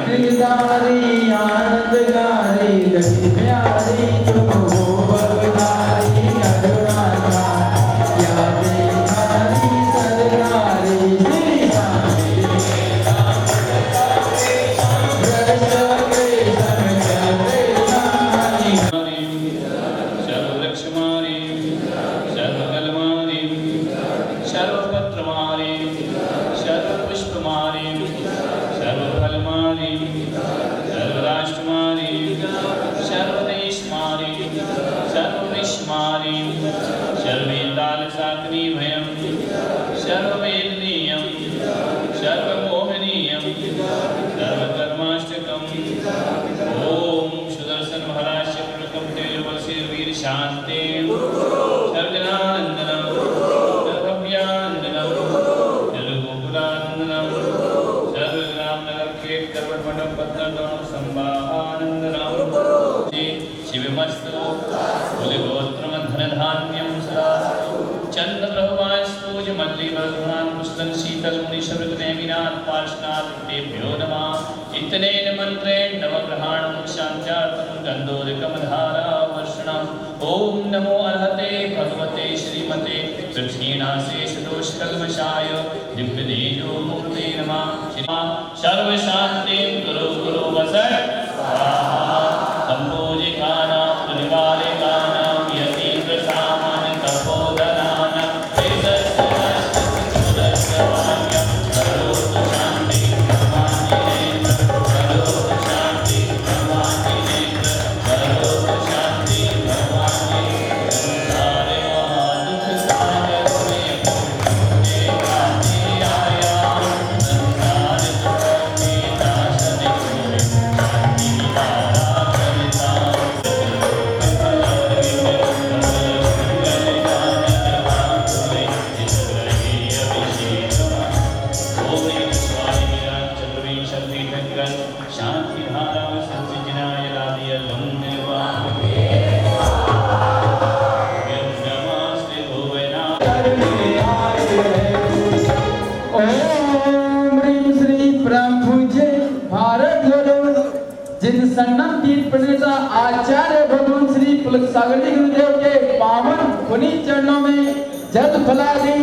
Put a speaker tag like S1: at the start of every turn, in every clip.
S1: गिरधारी आनंदकारी दही प्यारी तुम हो भगवारी अनुराधा या देखारी सरकारी
S2: शांति सर्वजनानंदनम सर्वभ्यानंदनम सर्वगोकुलानंदनम सर्वग्रामनगर खेत करवट मंडप पत्तनम संवाहानंदनम शिवमस्तु कुलगोत्रम धनधान्यम सदा चंद्रप्रभवास्तु मल्लिवर्धमान पुष्पं शीतल मुनिशब्दनेमिनाथ पार्श्वनाथ तेभ्यो नमः इतनेन मंत्रेण नवग्रहाणं शान्त्यार्थं गन्धोदकमधारा वर्षणम् ओम नमो अर्हते भगवते श्रीमते दक्षिणाशेषदोषकल्मषाय दिव्यतेजो मूर्ते नमः सर्वशान्तिं कुरु कुरु वसत् स्वाहा सम्पूजिकानां परिवारिकानां यतीन्द्रसामान्य तपोधनानां
S1: आचार्य भगवान श्री पुलक सागरी गुरुदेव के पावन पुनीत चरणों में जल फलादी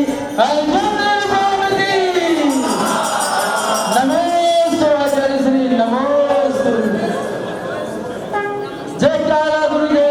S1: नमोस्तु आचार्य श्री नमोस्तु जयकारा गुरुदेव।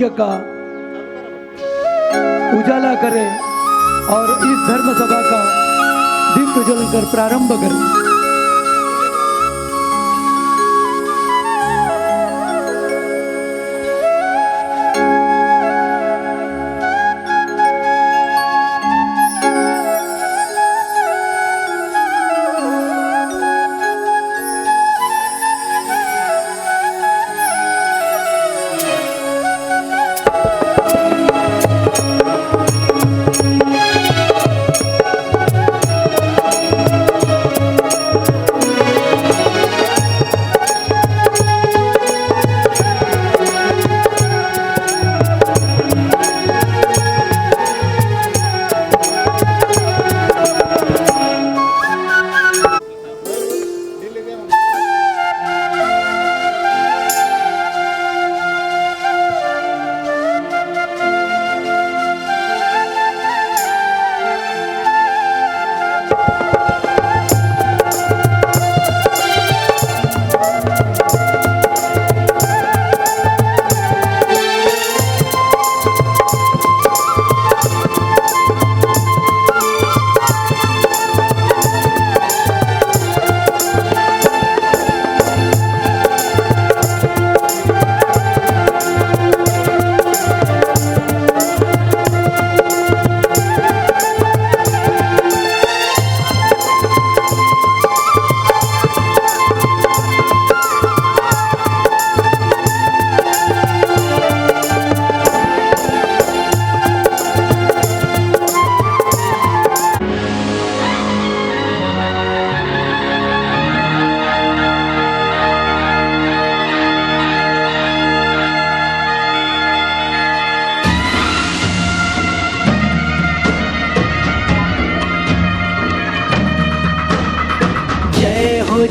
S3: भाग्य का उजाला करें और इस धर्म सभा का दीप प्रज्वलन कर प्रारंभ करें।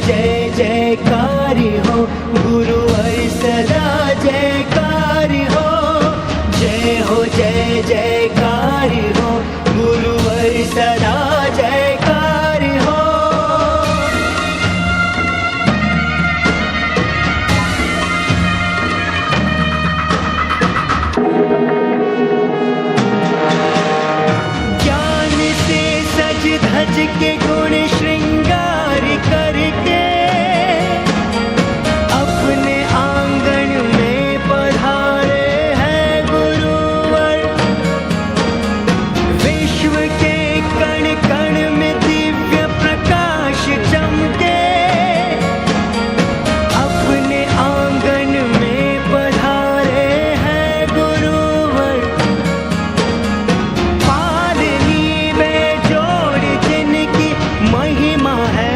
S4: जय जयकारी हो गुरुवर सदा जयकारी हो। जय हो जय जयकारी हो गुरुवर सदा जयकारी हो। ज्ञान से सज धज के गुण श्रृंगार करके अपने आंगन में पधारे हैं गुरुवर। विश्व के कण कण में दिव्य प्रकाश चमके अपने आंगन में पधारे हैं गुरुवर। पालनी में जोड़ जिनकी महिमा है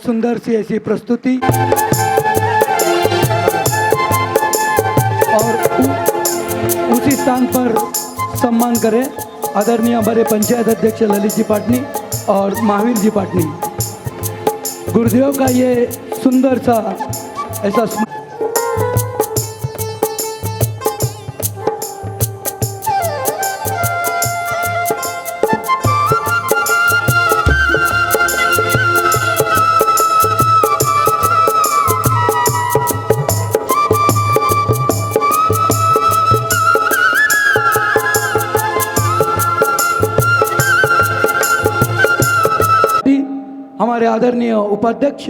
S3: सुंदर सी ऐसी प्रस्तुति और उसी स्थान पर सम्मान करें आदरणीय हमारे पंचायत अध्यक्ष ललित जी पाटनी और महावीर जी पाटनी। गुरुदेव का ये सुंदर सा ऐसा हमारे आदरणीय उपाध्यक्ष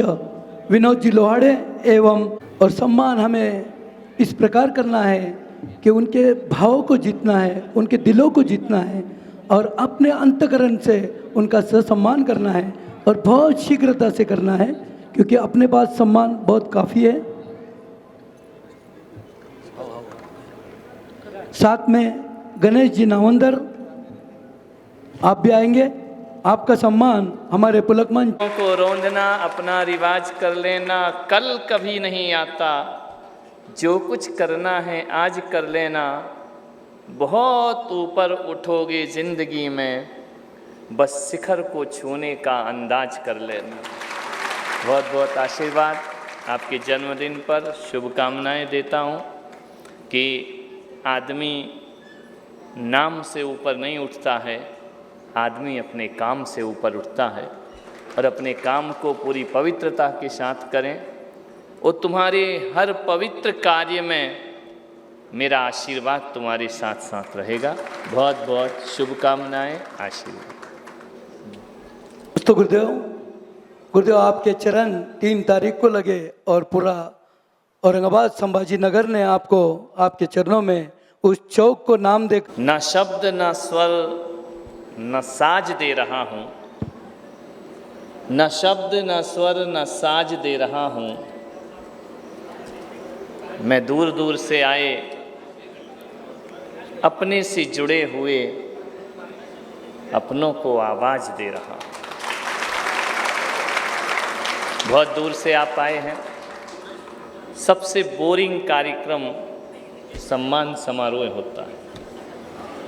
S3: विनोद जी लोहाड़े एवं और सम्मान हमें इस प्रकार करना है कि उनके भावों को जीतना है, उनके दिलों को जीतना है और अपने अंतकरण से उनका सम्मान करना है और बहुत शीघ्रता से करना है क्योंकि अपने पास सम्मान बहुत काफ़ी है। साथ में गणेश जी नावंदर आप भी आएंगे। आपका सम्मान हमारे पुलक मंच
S2: को रोंदना अपना रिवाज कर लेना, कल कभी नहीं आता, जो कुछ करना है आज कर लेना, बहुत ऊपर उठोगे जिंदगी में, बस शिखर को छूने का अंदाज कर लेना। बहुत बहुत आशीर्वाद आपके जन्मदिन पर शुभकामनाएं देता हूं कि आदमी नाम से ऊपर नहीं उठता है, आदमी अपने काम से ऊपर उठता है और अपने काम को पूरी पवित्रता के साथ करें और तुम्हारे हर पवित्र कार्य में मेरा आशीर्वाद तुम्हारे साथ साथ रहेगा। बहुत बहुत शुभकामनाएं, आशीर्वाद।
S3: तो गुरुदेव आपके चरण 3 तारीख को लगे और पूरा औरंगाबाद संभाजी नगर ने आपको आपके चरणों में उस चौक को नाम दे।
S2: न शब्द न स्वर न साज दे रहा हूँ, न शब्द न स्वर न साज दे रहा हूँ, मैं दूर दूर से आए अपने से जुड़े हुए अपनों को आवाज़ दे रहा हूँ। बहुत दूर से आप आए हैं। सबसे बोरिंग कार्यक्रम सम्मान समारोह होता है।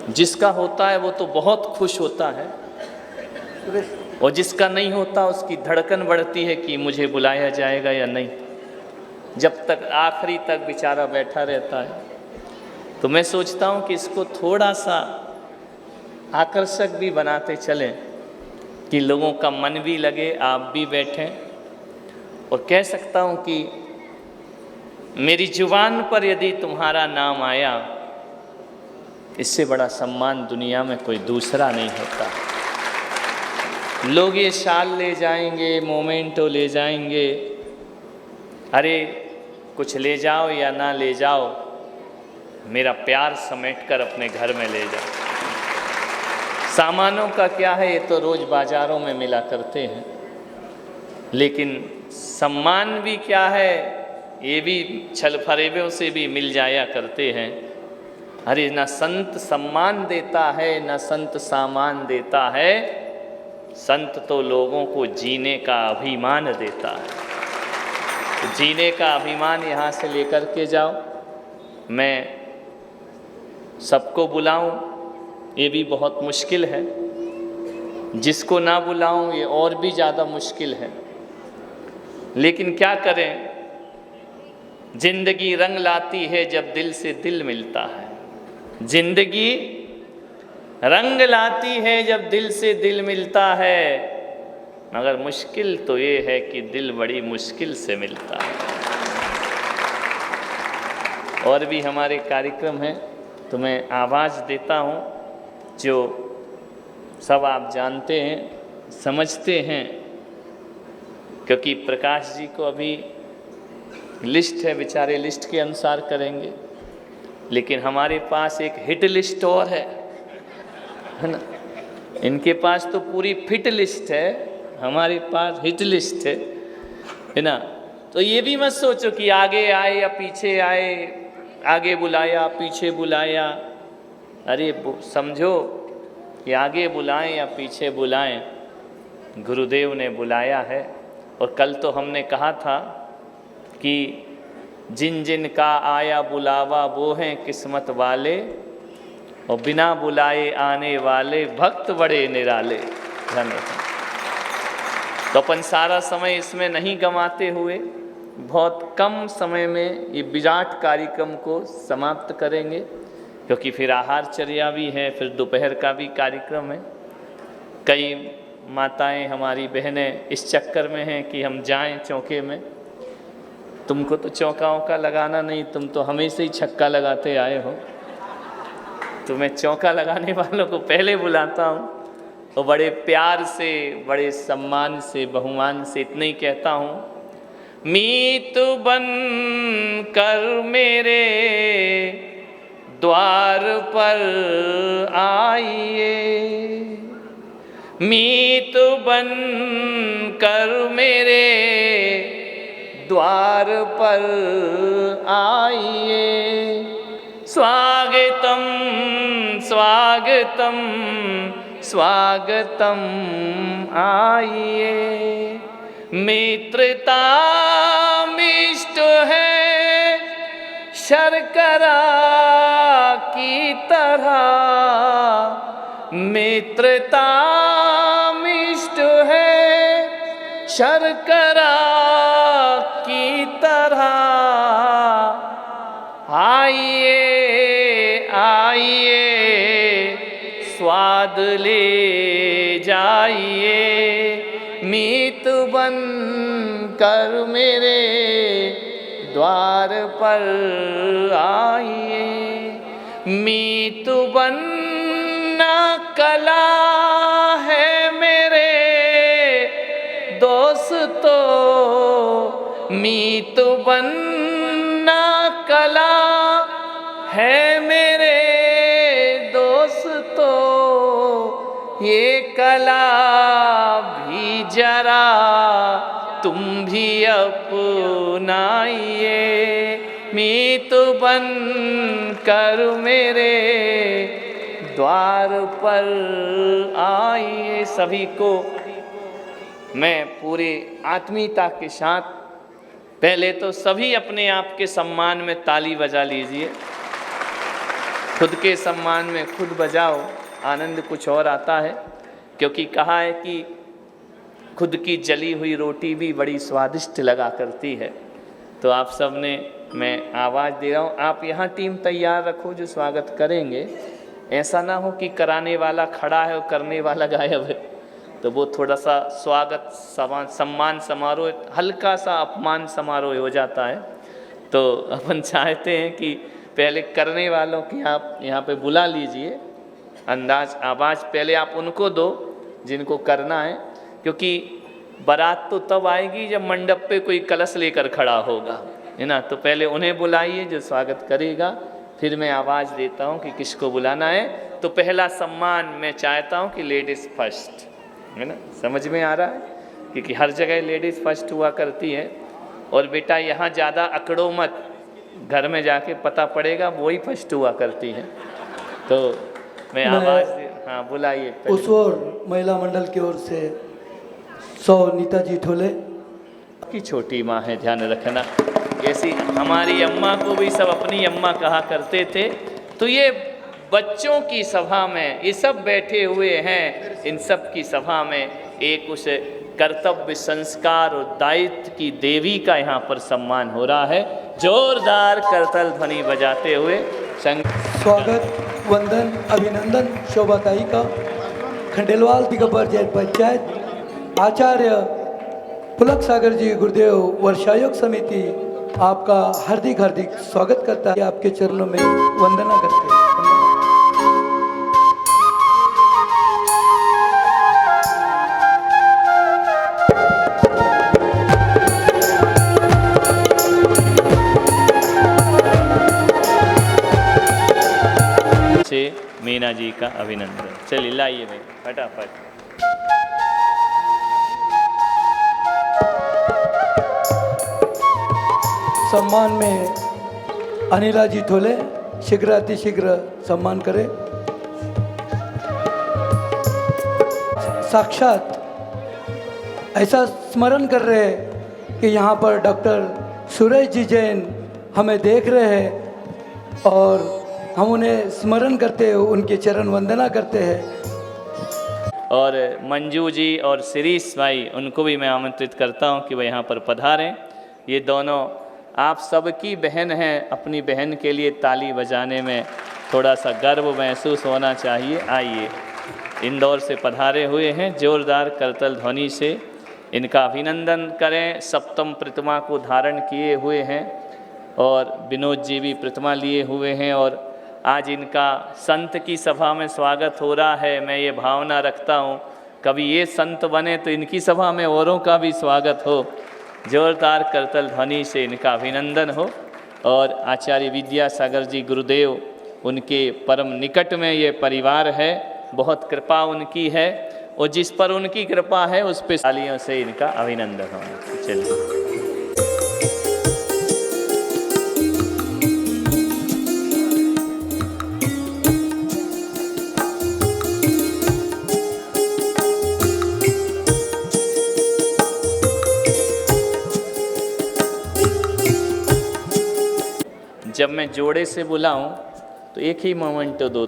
S2: जिसका होता है वो तो बहुत खुश होता है और जिसका नहीं होता उसकी धड़कन बढ़ती है कि मुझे बुलाया जाएगा या नहीं। जब तक आखिरी तक बेचारा बैठा रहता है। तो मैं सोचता हूँ कि इसको थोड़ा सा आकर्षक भी बनाते चलें कि लोगों का मन भी लगे, आप भी बैठें। और कह सकता हूँ कि मेरी जुबान पर यदि तुम्हारा नाम आया, इससे बड़ा सम्मान दुनिया में कोई दूसरा नहीं होता। लोग ये शाल ले जाएंगे, मोमेंटो ले जाएंगे, अरे कुछ ले जाओ या ना ले जाओ, मेरा प्यार समेटकर अपने घर में ले जाओ। सामानों का क्या है, ये तो रोज़ बाज़ारों में मिला करते हैं, लेकिन सम्मान भी क्या है, ये भी छल फरेबों से भी मिल जाया करते हैं। अरे न संत सम्मान देता है न संत सामान देता है, संत तो लोगों को जीने का अभिमान देता है। तो जीने का अभिमान यहाँ से लेकर के जाओ। मैं सबको बुलाऊं ये भी बहुत मुश्किल है, जिसको ना बुलाऊं ये और भी ज़्यादा मुश्किल है। लेकिन क्या करें, जिंदगी रंग लाती है जब दिल से दिल मिलता है। जिंदगी रंग लाती है जब दिल से दिल मिलता है, मगर मुश्किल तो ये है कि दिल बड़ी मुश्किल से मिलता है। और भी हमारे कार्यक्रम हैं, तो मैं आवाज़ देता हूँ जो सब आप जानते हैं, समझते हैं, क्योंकि प्रकाश जी को अभी लिस्ट है, बेचारे लिस्ट के अनुसार करेंगे। लेकिन हमारे पास एक हिट लिस्ट और है ना। इनके पास तो पूरी फिट लिस्ट है, हमारे पास हिट लिस्ट है ना। तो ये भी मत सोचो कि आगे आए या पीछे आए, आगे बुलाया पीछे बुलाया। अरे समझो कि आगे बुलाएं या पीछे बुलाएं, गुरुदेव ने बुलाया है और कल तो हमने कहा था कि जिन जिन का आया बुलावा वो हैं किस्मत वाले, और बिना बुलाए आने वाले भक्त बड़े निराले। धन्यवाद। तो अपन सारा समय इसमें नहीं गंवाते हुए बहुत कम समय में ये विराट कार्यक्रम को समाप्त करेंगे, क्योंकि फिर आहारचर्या भी है, फिर दोपहर का भी कार्यक्रम है। कई माताएं हमारी बहनें इस चक्कर में हैं कि हम जाएं चौके में। तुमको तो चौकाओं का लगाना नहीं, तुम तो हमेशा ही छक्का लगाते आए हो। तो मैं चौका लगाने वालों को पहले बुलाता हूँ और बड़े प्यार से, बड़े सम्मान से, बहुमान से इतना ही कहता हूँ, मीत बन कर मेरे द्वार पर आइए, मीत बन कर मेरे द्वार पर आइए, स्वागतम स्वागतम स्वागतम आइए, मित्रता मिष्ट है शर्करा की तरह, मित्रता मिष्ट है शर्करा की तरह, आइए आइए स्वाद ले जाइए, मीत बन कर मेरे द्वार पर आइए, मीत बनना कला है मेरे दोस्तों, मीत बनना कला है मेरे दोस्तों, ये कला भी जरा तुम भी अपनाइए, मीत बन कर मेरे द्वार पर आइए। सभी को मैं पूरे आत्मीयता के साथ, पहले तो सभी अपने आप के सम्मान में ताली बजा लीजिए। खुद के सम्मान में खुद बजाओ, आनंद कुछ और आता है। क्योंकि कहा है कि खुद की जली हुई रोटी भी बड़ी स्वादिष्ट लगा करती है। तो आप सब ने, मैं आवाज़ दे रहा हूँ, आप यहाँ टीम तैयार रखो जो स्वागत करेंगे। ऐसा ना हो कि कराने वाला खड़ा है और करने वाला गायब है, तो वो थोड़ा सा स्वागत सम्मान समारोह, हल्का सा अपमान समारोह हो जाता है। तो अपन चाहते हैं कि पहले करने वालों की आप यहाँ पे बुला लीजिए, अंदाज आवाज़ पहले आप उनको दो जिनको करना है, क्योंकि बारात तो तब आएगी जब मंडप पे कोई कलश लेकर खड़ा होगा, है ना। तो पहले उन्हें बुलाइए जो स्वागत करेगा, फिर मैं आवाज़ देता हूँ कि किसको बुलाना है। तो पहला सम्मान मैं चाहता हूँ कि लेडीज़ फर्स्ट, है ना। समझ में आ रहा है, क्योंकि हर जगह लेडीज़ फर्स्ट हुआ करती है। और बेटा यहाँ ज़्यादा अकड़ो मत, घर में जाके पता पड़ेगा वही फर्स्ट हुआ करती है। तो मैं आवाज़, हाँ बुलाइए।
S3: उस ओर महिला मंडल की ओर से 100 नीता जी ठोले
S2: की छोटी माँ है, ध्यान रखना। ऐसी हमारी अम्मा को भी सब अपनी अम्मा कहा करते थे। तो ये बच्चों की सभा में ये सब बैठे हुए हैं, इन सब की सभा में एक उस कर्तव्य, संस्कार और दायित्व की देवी का यहाँ पर सम्मान हो रहा है। जोरदार करतल ध्वनि बजाते हुए
S3: स्वागत, वंदन, अभिनंदन शोभाताई का खंडेलवाल दिगंबर जैन पंचायत आचार्य पुलक सागर जी गुरुदेव वर्षायोग समिति आपका हार्दिक हार्दिक स्वागत करता है। आपके चरणों में वंदना करते हैं।
S2: से मीना जी का अभिनंदन। चलिए लाइए भाई फटाफट।
S3: सम्मान में अनिला जी ठोले शीघ्र अतिशीघ्र सम्मान करें। साक्षात ऐसा स्मरण कर रहे हैं कि यहाँ पर डॉक्टर सुरेश जी जैन हमें देख रहे हैं और हम उन्हें स्मरण करते हैं, उनके चरण वंदना करते हैं।
S2: और मंजू जी और शिरीष भाई, उनको भी मैं आमंत्रित करता हूँ कि वह यहाँ पर पधारें। ये दोनों आप सबकी बहन हैं, अपनी बहन के लिए ताली बजाने में थोड़ा सा गर्व महसूस होना चाहिए। आइए, इंदौर से पधारे हुए हैं, जोरदार करतल ध्वनि से इनका अभिनंदन करें। सप्तम प्रतिमा को धारण किए हुए हैं और विनोद जी भी प्रतिमा लिए हुए हैं और आज इनका संत की सभा में स्वागत हो रहा है। मैं ये भावना रखता हूँ कभी ये संत बने तो इनकी सभा में औरों का भी स्वागत हो। जोरदार करतल ध्वनि से इनका अभिनंदन हो। और आचार्य विद्यासागर जी गुरुदेव, उनके परम निकट में ये परिवार है, बहुत कृपा उनकी है और जिस पर उनकी कृपा है उस पे तालियों से इनका अभिनंदन हो। चलिए। जब मैं जोड़े से बुलाऊं तो एक ही मोमेंट दो।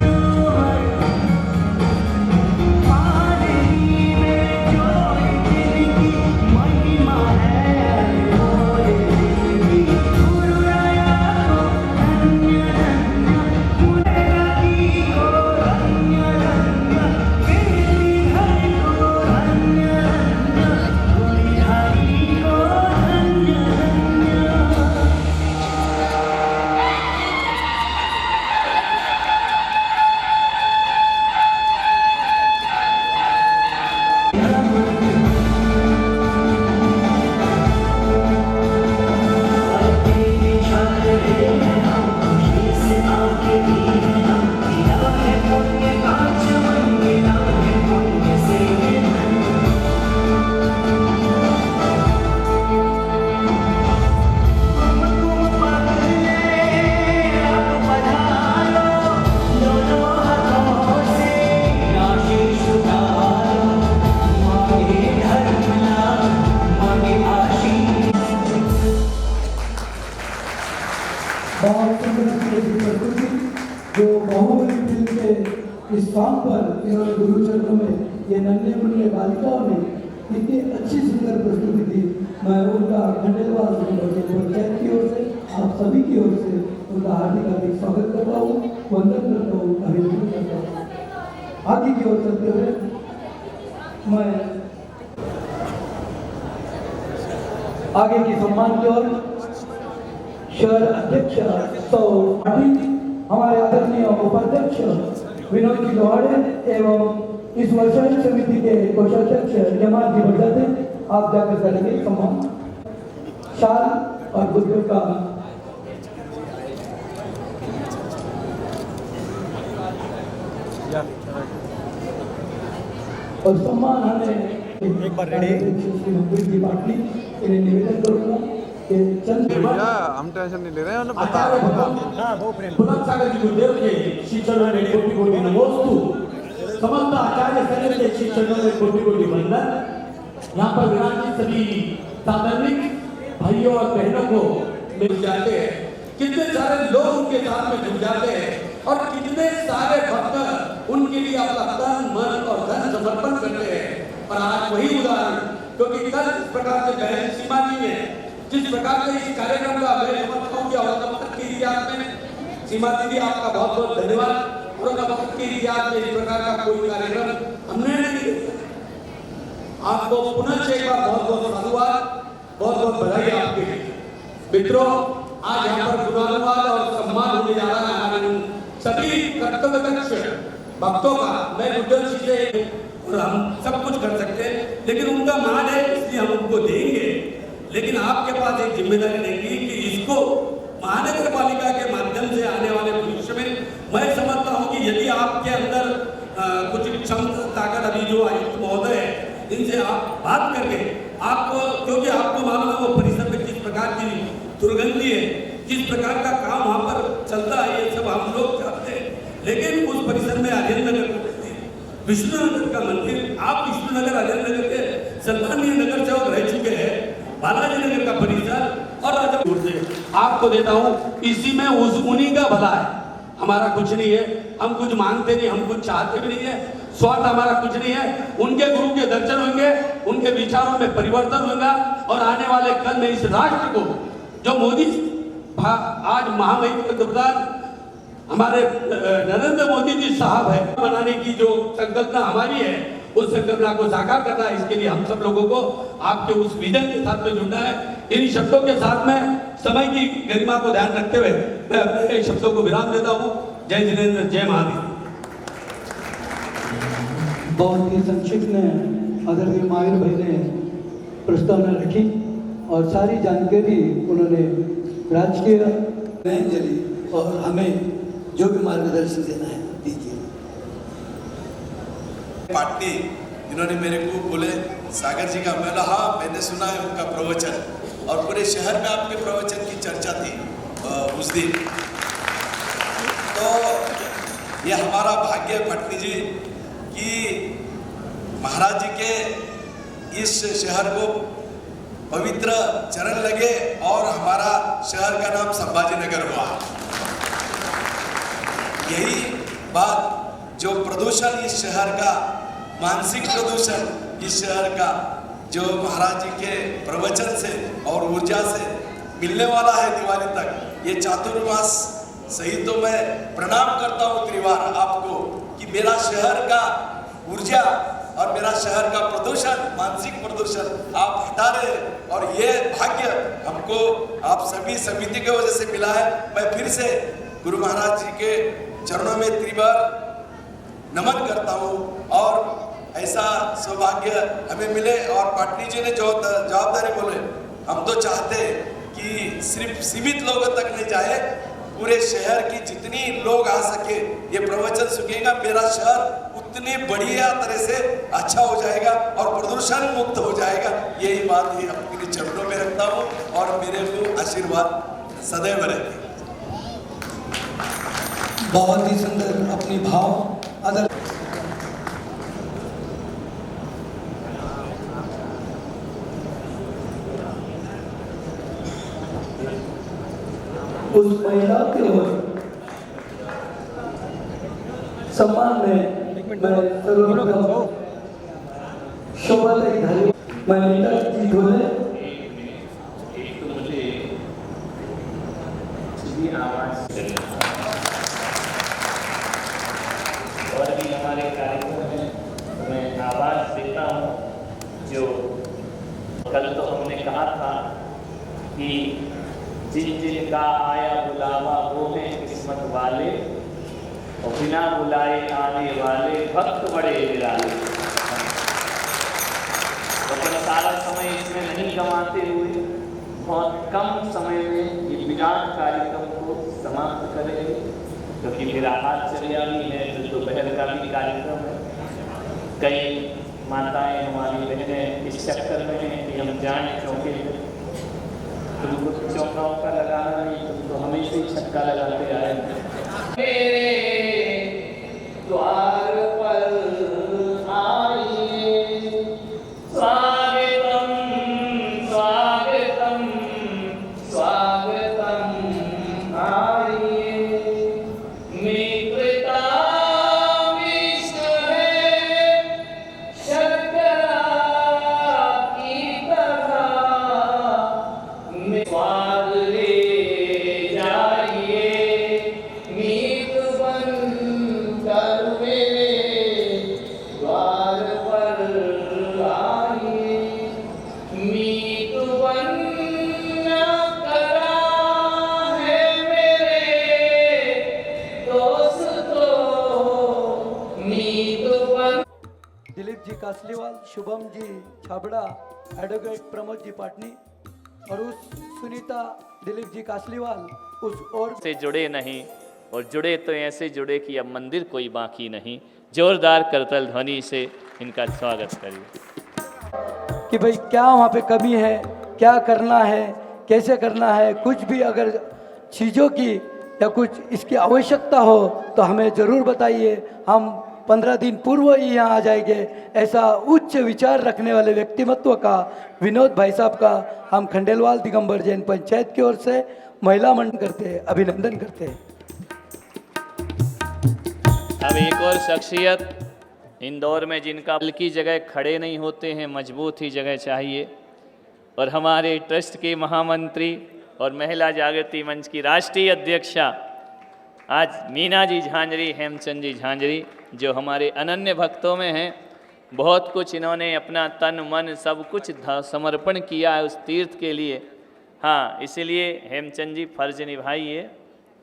S3: जो बाहुबली फिल्म के इस काम पर इन्होंने गुरु चरणों में ये नन्हे मुन्ने बालिकाओं ने इतनी अच्छी सुंदर प्रस्तुति दी। मैं उनका धन्यवाद पंचायत की ओर से, आप सभी की ओर से उनका हार्दिक स्वागत करता हूँ, वंदन करता हूँ, अभिनंदन करता हूँ। आगे की ओर चलते हुए मैं आगे की सम्मान की ओर शहर अध्यक्ष हमारे आदरणीय उपाध्यक्ष विनोद जी लोहाड़े एवं इस वर्षायन समिति के कोषाध्यक्ष जमाल जी बजाते, आप जाकर करेंगे सम्मान। शाल और बुजुर्ग का और सम्मान हमें एक बार रेडी पाटली इन्हें निवेदन करूंगा।
S5: भैया हम टेंशन नहीं ले रहे हैं, बता
S6: सागर जी गुरुदेव के शिक्षणों में कोटि कोटि नमोस्तु। समस्त आचार्य संघ के शिक्षणों में कोटि कोटि वंदन। यहाँ पर विराजित सभी साधर्मिक भाइयों और बहनों को मिल जाते हैं। कितने सारे लोग उनके साथ में जुड़ जाते हैं और कितने सारे भक्त उनके लिए अपना तन मन और धन समर्पण करते हैं। और आज वही उदाहरण, क्योंकि कल इस प्रकार से बहन सीमा जी ने जिस प्रकार से इस कार्यक्रम का मैं समर्थन किया और तब तक के इतिहास में सीमा दीदी आपका बहुत बहुत धन्यवाद। और तब तक के इतिहास में इस प्रकार का कोई कार्यक्रम हमने नहीं किया। आपको पुनः एक बार बहुत बहुत साधुवाद, बहुत बहुत बधाई आपके लिए। मित्रों, आज यहाँ पर गुणानुवाद और सम्मान होने जा रहा है हमारे सभी कर्तव्यदक्ष भक्तों का। मैं गुड्डल जी से और हम सब कुछ कर सकते हैं, लेकिन उनका मान है इसलिए हम उनको देंगे। लेकिन आपके पास एक जिम्मेदारी रहेगी कि इसको महानगर पालिका के माध्यम से आने वाले भविष्य में मैं समझता हूँ कि यदि आपके अंदर कुछ क्षमता ताकत अभी जो आयुक्त महोदय है इनसे आप बात करके आपको, क्योंकि आपको मालूम है वो परिसर में किस प्रकार की दुर्गंधी है, किस प्रकार का काम वहाँ पर चलता है, ये सब हम लोग चाहते हैं। लेकिन उस परिसर में अजय नगर विष्णुनगर का मंदिर, आप विष्णुनगर अजय नगर के सन्माननीय नगर सेवक रह चुके हैं बालाजी नगर का परिसर और राजापुर से आपको देता हूँ। इसी में उन्हीं का भला है, हमारा कुछ नहीं है, हम कुछ मांगते नहीं, हम कुछ चाहते भी नहीं है, स्वार्थ हमारा कुछ नहीं है। उनके गुरु के दर्शन होंगे, उनके विचारों में परिवर्तन होगा और आने वाले कल में इस राष्ट्र को जो मोदी आज महामहिम प्रधान हमारे नरेंद्र मोदी जी साहब है बनाने की जो संकल्पना हमारी है, उस संकल्पना को साकार करना है। इसके लिए हम सब लोगों को आपके उस विजन के साथ में जुड़ना है। इन शब्दों के साथ में समय की गरिमा को ध्यान रखते हुए मैं अपने शब्दों को विराम देता हूँ। जय जिनेन्द्र, जय महादेव।
S3: बहुत ही संक्षिप्त में आदरणीय महावीर भाई ने प्रस्तावना रखी और सारी जानकारी उन्होंने राजकीय श्रद्धांजलि और हमें जो भी मार्गदर्शन देना है दीजिए।
S7: पाटनी इन्होंने मेरे को बोले सागर जी का, मैं हाँ मैंने सुना है उनका प्रवचन और पूरे शहर में आपके प्रवचन की चर्चा थी उस दिन। तो ये हमारा भाग्य है पाटनी जी कि महाराज जी के इस शहर को पवित्र चरण लगे और हमारा शहर का नाम संभाजी नगर हुआ। यही बात जो प्रदूषण इस शहर का, मानसिक प्रदूषण इस शहर का जो महाराज जी के प्रवचन से और ऊर्जा से मिलने वाला है दिवाली तक, ये चातुर्मास सही तो मैं प्रणाम करता हूँ त्रिवार आपको कि मेरा शहर का ऊर्जा और मेरा शहर का प्रदूषण, मानसिक प्रदूषण आप हटा रहे हैं और ये भाग्य हमको आप सभी समिति की वजह से मिला है। मैं फिर से गुरु महाराज जी के चरणों में त्रिवार नमन करता हूँ और ऐसा सौभाग्य हमें मिले। और पाटनी जी ने जो जवाबदारी बोले, हम तो चाहते कि सिर्फ सीमित लोगों तक नहीं जाए, पूरे शहर की जितनी लोग आ सके ये प्रवचन सुनेगा, मेरा शहर उतनी बढ़िया तरह से अच्छा हो जाएगा और प्रदूषण मुक्त हो जाएगा। यही बात ही अपने चरणों में रखता हूँ और मेरे को आशीर्वाद सदैव रहे।
S3: बहुत ही सुंदर अपनी भाव अदर उस महिला के सम्मान में मैं सर्वप्रथम शोभा धारी मैं नीता जी ढोले
S2: और भी हमारे कार्यक्रम में मैं आवाज़ देता हूँ। जो कल तो हमने कहा था कि जिन जिन का आया बुलावा वो हैं किस्मत वाले और बिना बुलाए आने वाले भक्त बड़े निराले। अपना सारा समय इसमें नहीं गंवाते हुए बहुत कम समय में ये विराट कार्यक्रम को समाप्त करेंगे, क्योंकि मेरा आश्चर्य भी है जो दोपहर का भी कार्यक्रम है। कई माताएं हमारी बहनें इस चक्कर में हैं कि हम जाएं चौके में, तुमको चौकाओं का लगाना नहीं, तुम तो हमेशा ही छक्का लगाते आए। द्वार पर आइए, स्वागतम स्वागतम स्वागतम आइए। मित्रता विश्व है शर्करा की तरह, स्वाद ले जाइए मीत बन कर मेरे द्वार पर आइए। मीत बन करा है मेरे दोस्तों, मीत बन।
S3: दिलीप जी कासलीवाल, शुभम जी छाबड़ा, एडवोकेट प्रमोद जी पाटनी और उस सुनीता दिलीप जी कासलीवाल उस और
S2: से जुड़े नहीं, और जुड़े तो ऐसे जुड़े कि अब मंदिर कोई बाकी नहीं। जोरदार करतल ध्वनि से इनका स्वागत करिए।
S3: कि भाई क्या वहाँ पे कमी है, क्या करना है, कैसे करना है, कुछ भी अगर चीज़ों की या कुछ इसकी आवश्यकता हो तो हमें ज़रूर बताइए। हम 15 दिन पूर्व ही यहाँ आ जाएंगे, ऐसा उच्च विचार रखने वाले व्यक्तिमत्व का विनोद भाई साहब का हम खंडेलवाल दिगंबर जैन पंचायत की ओर से महिला मंडल करते हैं, अभिनंदन करते हैं।
S2: अब एक और शख्सियत इंदौर में जिनका बल की जगह खड़े नहीं होते हैं, मजबूत ही जगह चाहिए, और हमारे ट्रस्ट के महामंत्री और महिला जागृति मंच की राष्ट्रीय अध्यक्षा आज मीना जी झांझरी, हेमचंद जी झांझरी, जो हमारे अनन्य भक्तों में हैं। बहुत कुछ इन्होंने अपना तन मन सब कुछ समर्पण किया है उस तीर्थ के लिए। हाँ, इसीलिए हेमचंद जी फर्ज निभाइए।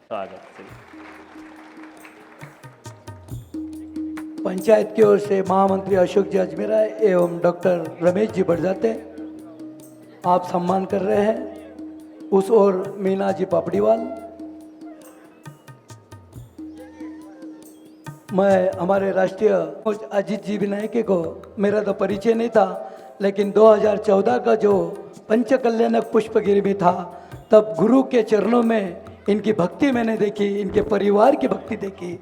S2: स्वागत।
S3: पंचायत की ओर से महामंत्री अशोक जी अजमेरा एवं डॉक्टर रमेश जी बढ़ आप सम्मान कर रहे हैं। उस ओर मीना जी पापड़ीवाल। मैं हमारे राष्ट्रीय अजीत जी विनायके को मेरा तो परिचय नहीं था, लेकिन 2014 का जो पंचकल्याणक पुष्पगिरी में था, तब गुरु के चरणों में इनकी भक्ति मैंने देखी, इनके परिवार की भक्ति देखी,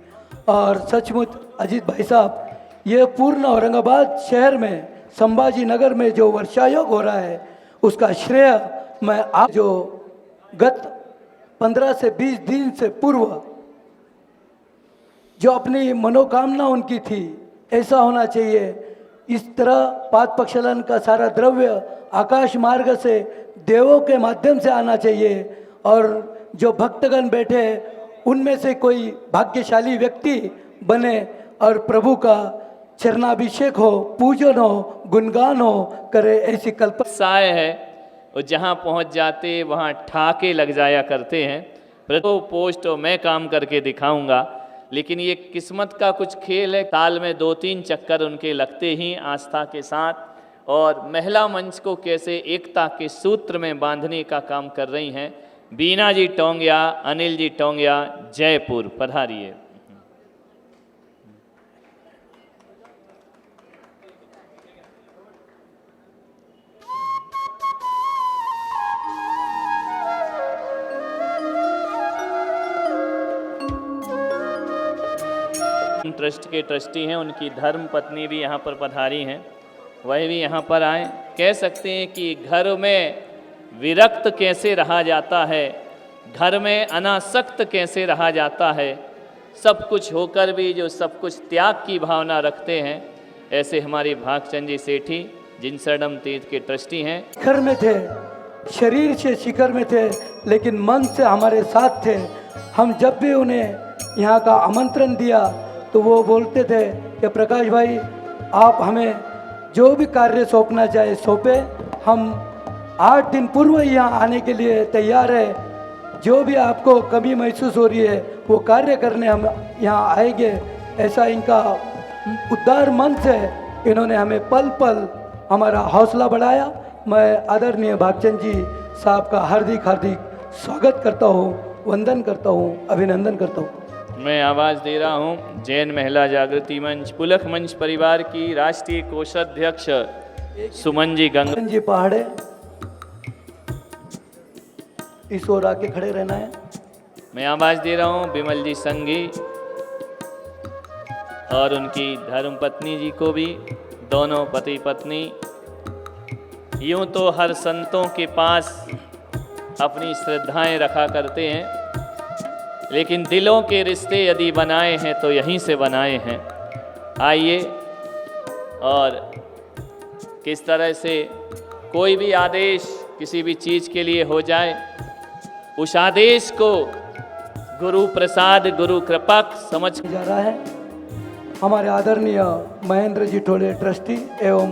S3: और सचमुच अजीत भाई साहब, ये पूर्ण औरंगाबाद शहर में संभाजी नगर में जो वर्षायोग हो रहा है, उसका श्रेय मैं आप जो गत 15 से 20 दिन से पूर्व जो अपनी मनोकामना उनकी थी, ऐसा होना चाहिए। इस तरह पाद प्रक्षालन का सारा द्रव्य आकाश मार्ग से देवों के माध्यम से आना चाहिए, और जो भक्तगण बैठे उनमें से कोई भाग्यशाली व्यक्ति बने और प्रभु का चरणाभिषेक हो, पूजन हो, गुणगान हो करे, ऐसी कल्पना
S2: साय है। और जहाँ पहुँच जाते वहाँ ठाके लग जाया करते हैं। प्रतो पोस्ट तो मैं काम करके दिखाऊंगा, लेकिन ये किस्मत का कुछ खेल है। साल में 2-3 चक्कर उनके लगते ही आस्था के साथ, और महिला मंच को कैसे एकता के सूत्र में बांधने का काम कर रही हैं। बीना जी टोंगिया, अनिल जी टोंगिया, जयपुर पधारिए। ट्रस्ट के ट्रस्टी हैं, उनकी धर्म पत्नी भी यहाँ पर पधारी हैं, वह भी यहाँ पर आए। कह सकते हैं कि घर में विरक्त कैसे रहा जाता है, घर में अनासक्त कैसे रहा जाता है, सब कुछ होकर भी जो सब कुछ त्याग की भावना रखते हैं, ऐसे हमारी भागचंद जी सेठी जिन शरणम तीर्थ के ट्रस्टी हैं।
S3: शिखर में थे, शरीर से शिखर में थे, लेकिन मन से हमारे साथ थे। हम जब भी उन्हें यहाँ का आमंत्रण दिया तो वो बोलते थे कि प्रकाश भाई, आप हमें जो भी कार्य सौंपना चाहे सौंपे, हम 8 दिन पूर्व यहाँ आने के लिए तैयार है। जो भी आपको कमी महसूस हो रही है वो कार्य करने हम यहाँ आएंगे। ऐसा इनका उदार मन से इन्होंने हमें पल पल हमारा हौसला बढ़ाया। मैं आदरणीय भागचंद जी साहब का हार्दिक हार्दिक स्वागत करता हूँ, वंदन करता हूँ, अभिनंदन करता हूँ।
S2: मैं आवाज़ दे रहा हूँ जैन महिला जागृति मंच पुलक मंच परिवार की राष्ट्रीय कोषाध्यक्ष सुमन जी गंगा
S3: जी पहाड़े, इस ओर आके खड़े रहना है।
S2: मैं आवाज़ दे रहा हूँ विमल जी संगी और उनकी धर्मपत्नी जी को भी, दोनों पति पत्नी। यूँ तो हर संतों के पास अपनी श्रद्धाएं रखा करते हैं, लेकिन दिलों के रिश्ते यदि बनाए हैं तो यहीं से बनाए हैं। आइए, और किस तरह से कोई भी आदेश किसी भी चीज़ के लिए हो जाए, उस आदेश को गुरु प्रसाद, गुरु कृपा समझ
S3: जा रहा है। हमारे आदरणीय महेंद्र जी ठोले ट्रस्टी एवं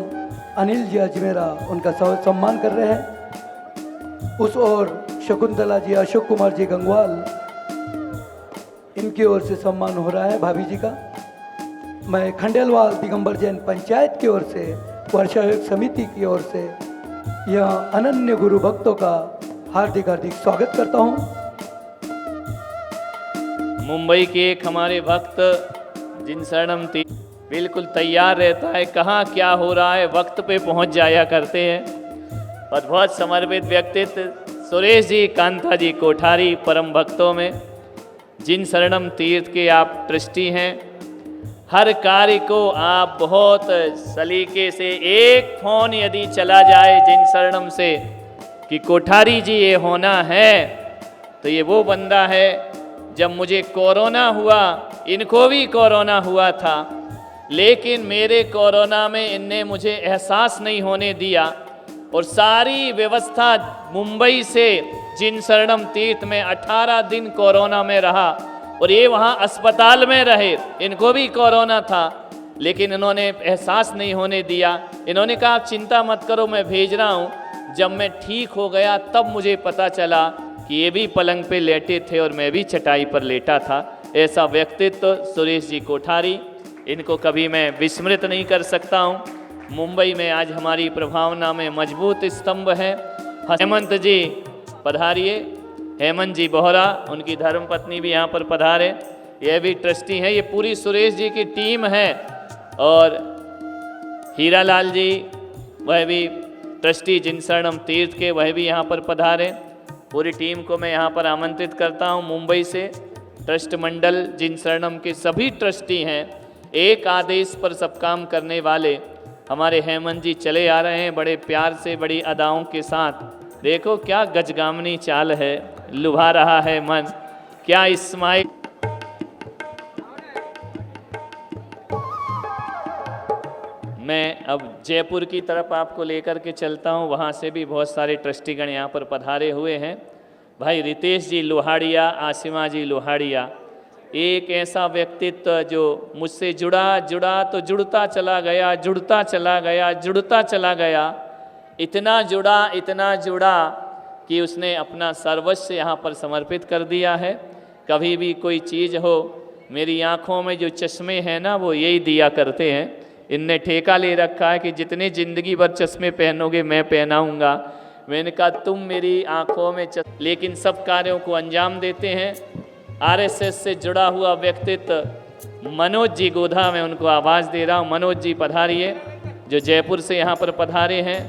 S3: अनिल जी अजमेरा उनका सम्मान कर रहे हैं। उस ओर शकुंतला जी, अशोक कुमार जी गंगवाल, इनकी ओर से सम्मान हो रहा है भाभी जी का। मैं खंडेलवाल दिगंबर जैन पंचायत की ओर से, वर्षायोग समिति की ओर से यह अनन्य गुरु भक्तों का हार्दिक हार्दिक स्वागत करता हूँ।
S2: मुंबई के एक हमारे भक्त जिन शरणम तीर्थ बिल्कुल तैयार रहता है, कहाँ क्या हो रहा है वक्त पे पहुँच जाया करते हैं। और बहुत समर्पित व्यक्तित्व सुरेश जी, कांता जी कोठारी, परम भक्तों में जिन शरणम तीर्थ के आप ट्रस्टी हैं। हर कार्य को आप बहुत सलीके से, एक फोन यदि चला जाए जिन शरणम से कि कोठारी जी ये होना है, तो ये वो बंदा है। जब मुझे कोरोना हुआ, इनको भी कोरोना हुआ था, लेकिन मेरे कोरोना में इनने मुझे एहसास नहीं होने दिया और सारी व्यवस्था मुंबई से जिन शरणम तीर्थ में 18 दिन कोरोना में रहा और ये वहाँ अस्पताल में रहे, इनको भी कोरोना था, लेकिन इन्होंने एहसास नहीं होने दिया। इन्होंने कहा आप चिंता मत करो, मैं भेज रहा हूँ। जब मैं ठीक हो गया तब मुझे पता चला कि ये भी पलंग पे लेटे थे और मैं भी चटाई पर लेटा था। ऐसा व्यक्तित्व सुरेश जी कोठारी, इनको कभी मैं विस्मृत नहीं कर सकता हूँ। मुंबई में आज हमारी प्रभावना में मजबूत स्तंभ है। हेमंत जी पधारिए, हेमंत जी बोहरा, उनकी धर्मपत्नी भी यहाँ पर पधारे, ये भी ट्रस्टी हैं। ये पूरी सुरेश जी की टीम है। और हीरालाल जी, वह भी ट्रस्टी जिन शरणम तीर्थ के, वह भी यहाँ पर पधारे। पूरी टीम को मैं यहाँ पर आमंत्रित करता हूँ। मुंबई से ट्रस्ट मंडल जिन शरणम के सभी ट्रस्टी हैं, एक आदेश पर सब काम करने वाले हमारे हेमंत जी चले आ रहे हैं बड़े प्यार से, बड़ी अदाओं के साथ। देखो क्या गजगामनी चाल है, लुभा रहा है मन, क्या इस्माइल। मैं अब जयपुर की तरफ आपको लेकर के चलता हूँ, वहाँ से भी बहुत सारे ट्रस्टीगण यहाँ पर पधारे हुए हैं। भाई रितेश जी लोहाड़िया, आसिमा जी लोहाड़िया, एक ऐसा व्यक्तित्व जो मुझसे जुड़ा तो जुड़ता चला गया, जुड़ता चला गया, जुड़ता चला गया, इतना जुड़ा कि उसने अपना सर्वस्व यहाँ पर समर्पित कर दिया है। कभी भी कोई चीज़ हो, मेरी आँखों में जो चश्मे हैं ना, वो यही दिया करते हैं। इनने ठेका ले रखा है कि जितने ज़िंदगी भर चश्मे पहनोगे मैं पहनाऊँगा। मैंने कहा तुम मेरी आँखों में लेकिन सब कार्यों को अंजाम देते हैं। आरएसएस से जुड़ा हुआ व्यक्तित्व मनोज जी गोधा, मैं उनको आवाज़ दे रहा हूँ। मनोज जी पधारिए, जो जयपुर से यहाँ पर पधारे हैं।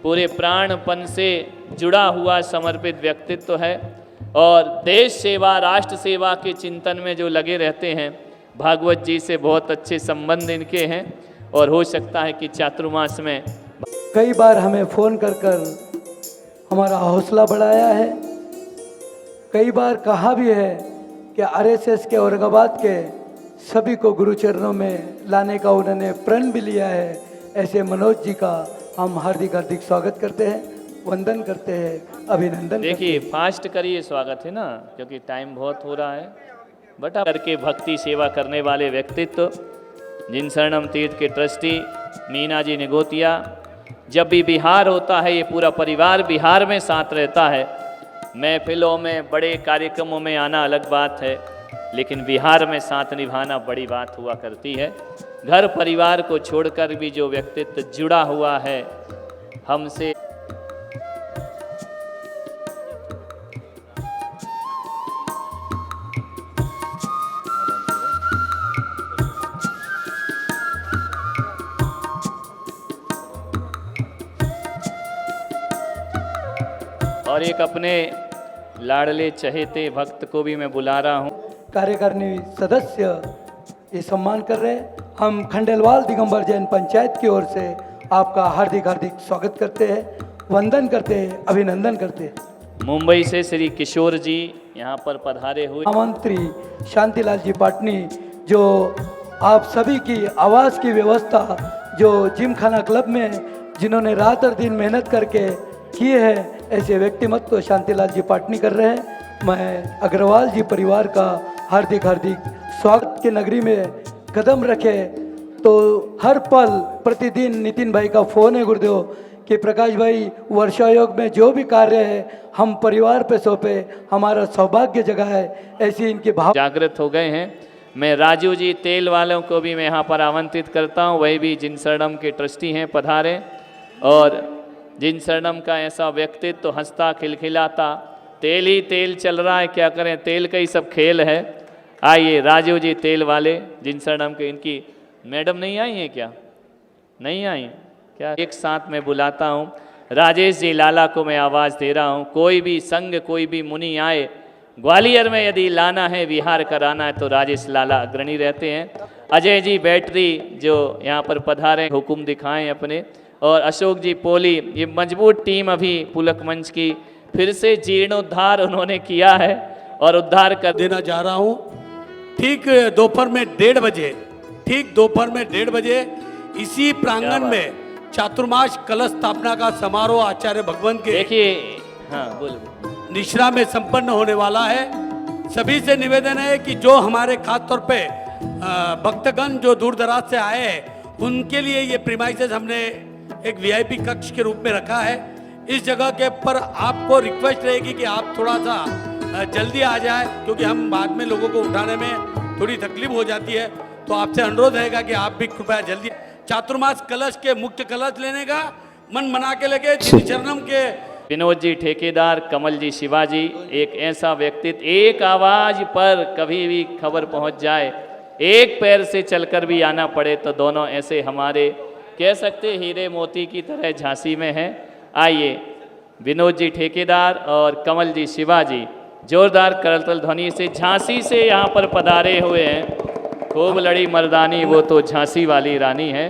S2: पूरे प्राणपन से जुड़ा हुआ समर्पित व्यक्तित्व है और देश सेवा, राष्ट्र सेवा के चिंतन में जो लगे रहते हैं। भागवत जी से बहुत अच्छे संबंध इनके हैं और हो सकता है कि चातुर्मास में
S3: कई बार हमें फ़ोन कर हमारा हौसला बढ़ाया है। कई बार कहा भी है कि आरएसएस के औरंगाबाद के सभी को गुरु चरणों में लाने का उन्होंने प्रण भी लिया है। ऐसे मनोज जी का हम हार्दिक स्वागत करते हैं, वंदन करते हैं, अभिनंदन।
S2: देखिए फास्ट करिए, स्वागत है ना, क्योंकि टाइम बहुत हो रहा है। बटा करके भक्ति सेवा करने वाले व्यक्तित्व जिन शरणम तीर्थ के ट्रस्टी मीना जी निगोतिया। जब भी बिहार होता है, ये पूरा परिवार बिहार में साथ रहता है। महफिलों में, बड़े कार्यक्रमों में आना अलग बात है, लेकिन बिहार में साथ निभाना बड़ी बात हुआ करती है। घर परिवार को छोड़कर भी जो व्यक्तित्व जुड़ा हुआ है हमसे, और एक अपने लाडले चहेते भक्त को भी मैं बुला रहा हूँ।
S3: कार्यकारिणी सदस्य ये सम्मान कर रहे हैं। हम खंडेलवाल दिगंबर जैन पंचायत की ओर से आपका हार्दिक स्वागत करते हैं, वंदन करते हैं, अभिनंदन करते हैं।
S2: मुंबई से श्री किशोर जी यहाँ पर पधारे हुए।
S3: मंत्री शांतिलाल जी पाटनी, जो आप सभी की आवास की व्यवस्था, जो जिम खाना क्लब में जिन्होंने रात और दिन मेहनत करके किए हैं, ऐसे व्यक्तिमत्व शांतिलाल जी पाटनी कर रहे हैं। मैं अग्रवाल जी परिवार का हार्दिक स्वागत के नगरी में कदम रखे तो हर पल प्रतिदिन नितिन भाई का फ़ोन है गुरुदेव कि प्रकाश भाई वर्षायोग में जो भी कार्य है हम परिवार पे सौंपे, हमारा सौभाग्य जगह है। ऐसी इनके भाव
S2: जागृत हो गए हैं। मैं राजू जी तेल वालों को भी मैं यहाँ पर आमंत्रित करता हूँ, वही भी जिन शरणम के ट्रस्टी हैं, पधारे। और जिन शरणम का ऐसा व्यक्तित्व तो हंसता खिलखिलाता, तेल ही तेल चल रहा है, क्या करें, तेल का ही सब खेल है। आइए राजू जी तेल वाले जिन शरणम के, इनकी मैडम नहीं आई हैं क्या? नहीं आई क्या? एक साथ मैं बुलाता हूँ। राजेश जी लाला को मैं आवाज़ दे रहा हूँ। कोई भी संघ, कोई भी मुनि आए, ग्वालियर में यदि लाना है, विहार कराना है, तो राजेश लाला अग्रणी रहते हैं। अजय जी बैटरी जो यहाँ पर पधारे, हुक्म दिखाएं अपने, और अशोक जी पोली। ये मजबूत टीम अभी पुलक मंच की फिर से जीर्णोद्धार उन्होंने किया है और उद्धार कर
S6: देना जा रहा हूँ। ठीक दोपहर में 1:30 बजे इसी प्रांगण में चातुर्मास कलश स्थापना का समारोह आचार्य भगवंत के
S2: देखिए। हाँ बोलो।
S6: निश्रा में संपन्न होने वाला है। सभी से निवेदन है कि जो हमारे खास तौर पे भक्तगण जो दूर दराज से आए हैं उनके लिए ये प्रीमाइसेस हमने एक वीआईपी कक्ष के रूप में रखा है। इस जगह के पर आपको रिक्वेस्ट रहेगी कि आप थोड़ा सा जल्दी आ जाए, क्योंकि हम बाद में लोगों को उठाने में थोड़ी तकलीफ हो जाती है। तो आपसे अनुरोध रहेगा कि आप भी कृपया जल्दी चातुर्मास कलश के मुख्य कलश लेने का मन बना के लगे। चरणम के
S2: विनोद जी ठेकेदार, कमल जी शिवाजी, एक ऐसा व्यक्तित्व, एक आवाज पर कभी भी खबर पहुंच जाए, एक पैर से चलकर भी आना पड़े तो दोनों ऐसे हमारे कह सकते हीरे मोती की तरह झांसी में हैं। आइए विनोद जी ठेकेदार और कमल जी शिवाजी जोरदार करतल ध्वनि से झांसी से यहाँ पर पधारे हुए हैं। खूब लड़ी मर्दानी वो तो झांसी वाली रानी है,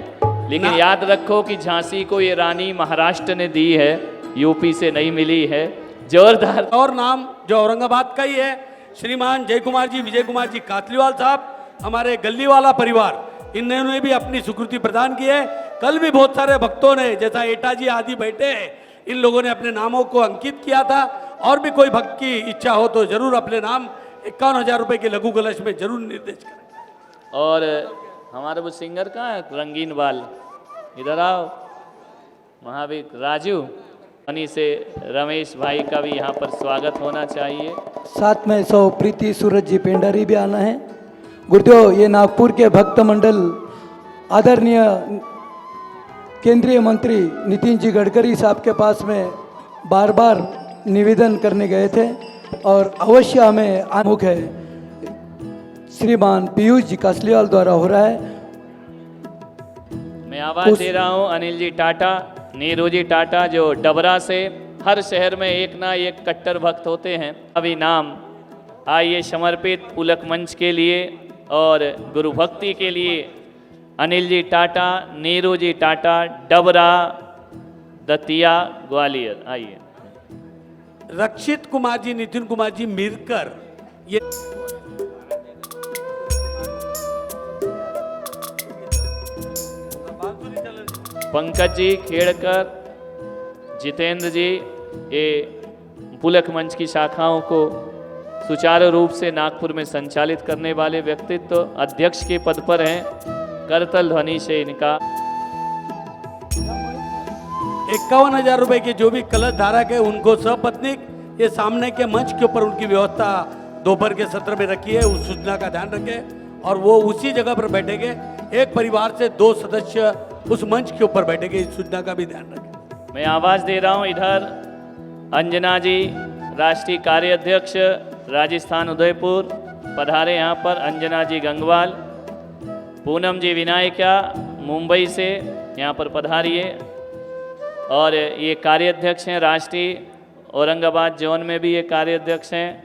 S2: लेकिन याद रखो कि झांसी को ये रानी महाराष्ट्र ने दी है, यूपी से नहीं मिली है। जोरदार।
S6: और नाम जो औरंगाबाद का ही है, श्रीमान जय कुमार जी, विजय कुमार जी कातलीवाल साहब, हमारे गल्लीवाला परिवार, इन्होंने भी अपनी स्वीकृति प्रदान की है। कल भी बहुत सारे भक्तों ने, जैसा एटा जी आदि बैठे हैं, इन लोगों ने अपने नामों को अंकित किया था। और भी कोई भक्त की इच्छा हो तो जरूर अपने नाम 51,000 रुपए के लघु कलश में जरूर निर्देश करें।
S2: और हमारे वो सिंगर कहाँ है, रंगीन बाल, इधर आओ, महावीर राजू से रमेश भाई का भी यहाँ पर स्वागत होना चाहिए।
S3: साथ में सौ प्रीति सूरज जी पेंडारी भी आना है। गुरुदेव, ये नागपुर के भक्त मंडल आदरणीय केंद्रीय मंत्री नितिन जी गडकरी साहब के पास में बार बार निवेदन करने गए थे और अवश्य हमें आमुख है। श्रीमान पीयूष जी कासलीवाल द्वारा हो रहा है।
S2: मैं आवाज दे रहा हूँ अनिल जी टाटा, नीरू जी टाटा, जो डबरा से, हर शहर में एक ना एक कट्टर भक्त होते हैं। अभी नाम आइए समर्पित पुलक मंच के लिए और गुरु भक्ति के लिए अनिल जी टाटा, नीरू जी टाटा, डबरा, दतिया, ग्वालियर। आइए
S6: रक्षित कुमार जी, नितिन कुमार जी मिरकर, ये
S2: पंकज जी खेड़कर, जितेंद्र जी, ये पुलक मंच की शाखाओं को सुचारू रूप से नागपुर में संचालित करने वाले व्यक्तित्व अध्यक्ष के पद पर हैं। करतल ध्वनि से इनका
S6: 51,000 रुपए के जो भी कलश धारक है उनको सपत्नीक ये सामने के मंच के ऊपर उनकी व्यवस्था दोपहर के सत्र में रखी है। उस सूचना का ध्यान रखें और वो उसी जगह पर बैठेंगे। एक परिवार से 2 सदस्य उस मंच के ऊपर बैठेंगे, इस सूचना का भी ध्यान रखें।
S2: मैं आवाज दे रहा हूँ इधर अंजना जी, राष्ट्रीय कार्याध्यक्ष राजस्थान उदयपुर, पधारे यहाँ पर। अंजना जी गंगवाल, पूनम जी विनायका मुंबई से यहाँ पर पधारिए। और ये कार्याध्यक्ष हैं राष्ट्रीय, औरंगाबाद जोन में भी ये कार्याध्यक्ष हैं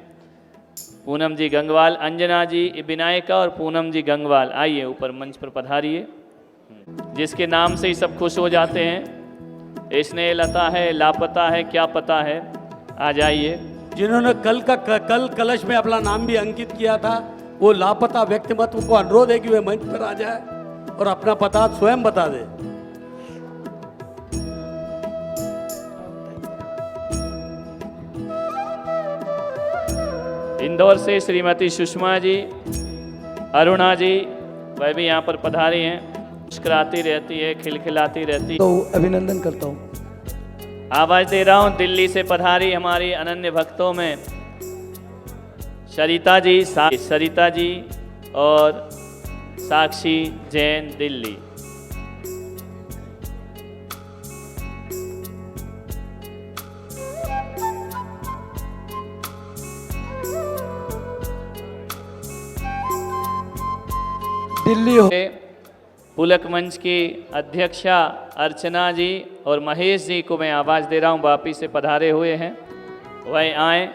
S2: पूनम जी गंगवाल। अंजना जी विनायका और पूनम जी गंगवाल, आइए ऊपर मंच पर पधारिए। जिसके नाम से ही सब खुश हो जाते हैं। स्नेह लता है, लापता है, क्या पता है, आ जाइए।
S6: जिन्होंने कल कलश में अपना नाम भी अंकित किया था, वो लापता व्यक्तिमत्व को अनुरोध है कि वे मंच पर आ जाए और अपना पता स्वयं बता दे।
S2: इंदौर से श्रीमती सुषमा जी, अरुणा जी, वह भी यहाँ पर पधारी हैं। मुस्कुराती रहती है, खिलखिलाती रहती है,
S3: तो अभिनंदन करता हूँ।
S2: आवाज दे रहा हूँ दिल्ली से पधारी हमारी अनन्य भक्तों में सरिता जी और साक्षी जैन, दिल्ली।
S3: दिल्ली हो
S2: पुलक मंच की अध्यक्षा अर्चना जी और महेश जी को मैं आवाज़ दे रहा हूँ, वापी से पधारे हुए हैं, वह आएँ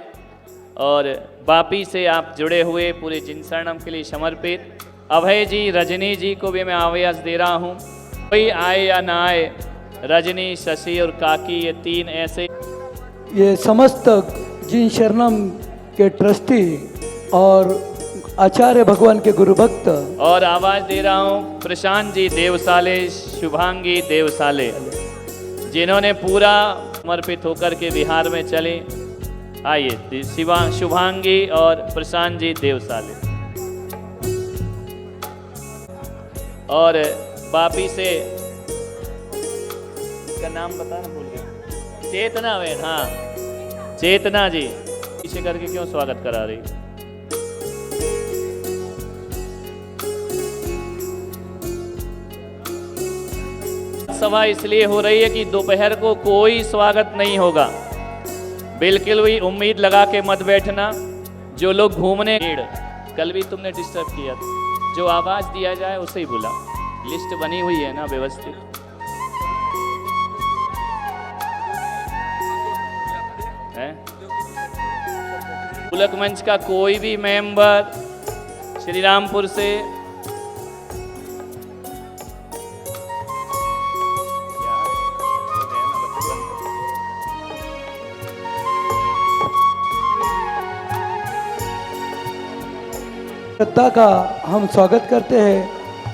S2: और वापी से आप जुड़े हुए पूरे जिनसरणम के लिए समर्पित अभय जी, रजनी जी को भी मैं आवाज़ दे रहा हूँ। कोई आए या ना आए, रजनी, शशि और काकी, ये तीन ऐसे
S3: ये समस्त जिन शरणम के ट्रस्टी और आचार्य भगवान के गुरु भक्त।
S2: और आवाज़ दे रहा हूँ प्रशांत जी देवसाले, शुभांगी देवसाले, जिन्होंने पूरा समर्पित होकर के बिहार में चले। आइए शुभांगी और प्रशांत जी देवसाले। और बापी से इसका नाम बताना भूल गया, चेतना बहन, हाँ चेतना जी, पीछे करके क्यों स्वागत करा रही। सभा इसलिए हो रही है कि दोपहर को कोई स्वागत नहीं होगा। बिल्कुल भी उम्मीद लगा के मत बैठना। जो लोग घूमने, कल भी तुमने डिस्टर्ब किया था, जो आवाज दिया जाए उसे ही बुला। लिस्ट बनी हुई है ना व्यवस्थित। है पुलक मंच का कोई भी मेंबर श्री रामपुर से
S3: श्रद्धा का हम स्वागत करते हैं,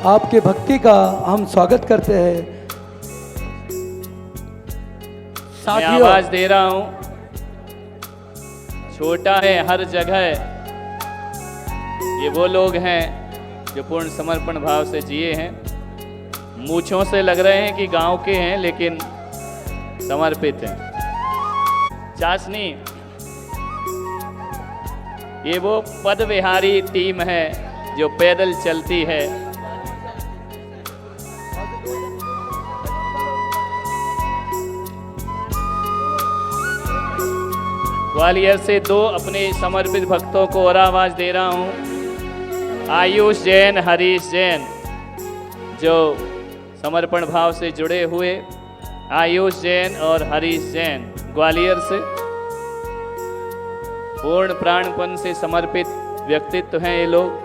S3: आपके भक्ति का हम स्वागत करते हैं।
S2: मैं आवाज दे रहा हूं, छोटा है हर जगह। ये वो लोग हैं जो पूर्ण समर्पण भाव से जिए हैं। मूंछों से लग रहे हैं कि गांव के हैं, लेकिन समर्पित हैं। चाशनी, ये वो पद विहारी टीम है जो पैदल चलती है। ग्वालियर से दो अपने समर्पित भक्तों को और आवाज दे रहा हूं, आयुष जैन, हरीश जैन, जो समर्पण भाव से जुड़े हुए। आयुष जैन और हरीश जैन ग्वालियर से पूर्ण प्राणपन से समर्पित व्यक्तित्व हैं ये लोग।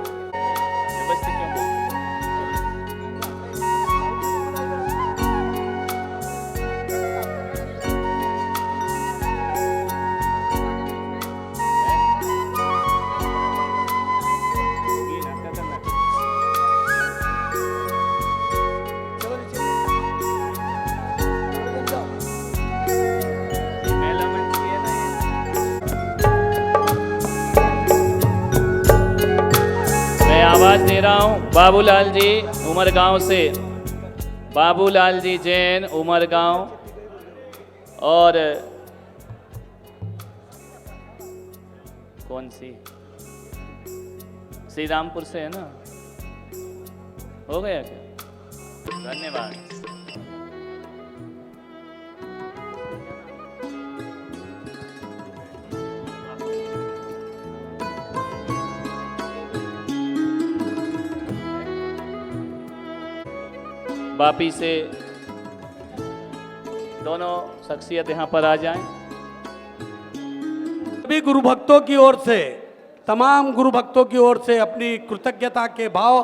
S2: आवाज दे रहा हूं बाबूलाल जी उमरगांव से, बाबूलाल जी जैन उमरगांव। और कौन सी, श्री रामपुर से है ना, हो गया क्या? धन्यवाद। बापी से दोनों शख्सियत यहाँ पर आ जाएं।
S6: सभी गुरु भक्तों की ओर से, तमाम गुरु भक्तों की ओर से अपनी कृतज्ञता के भाव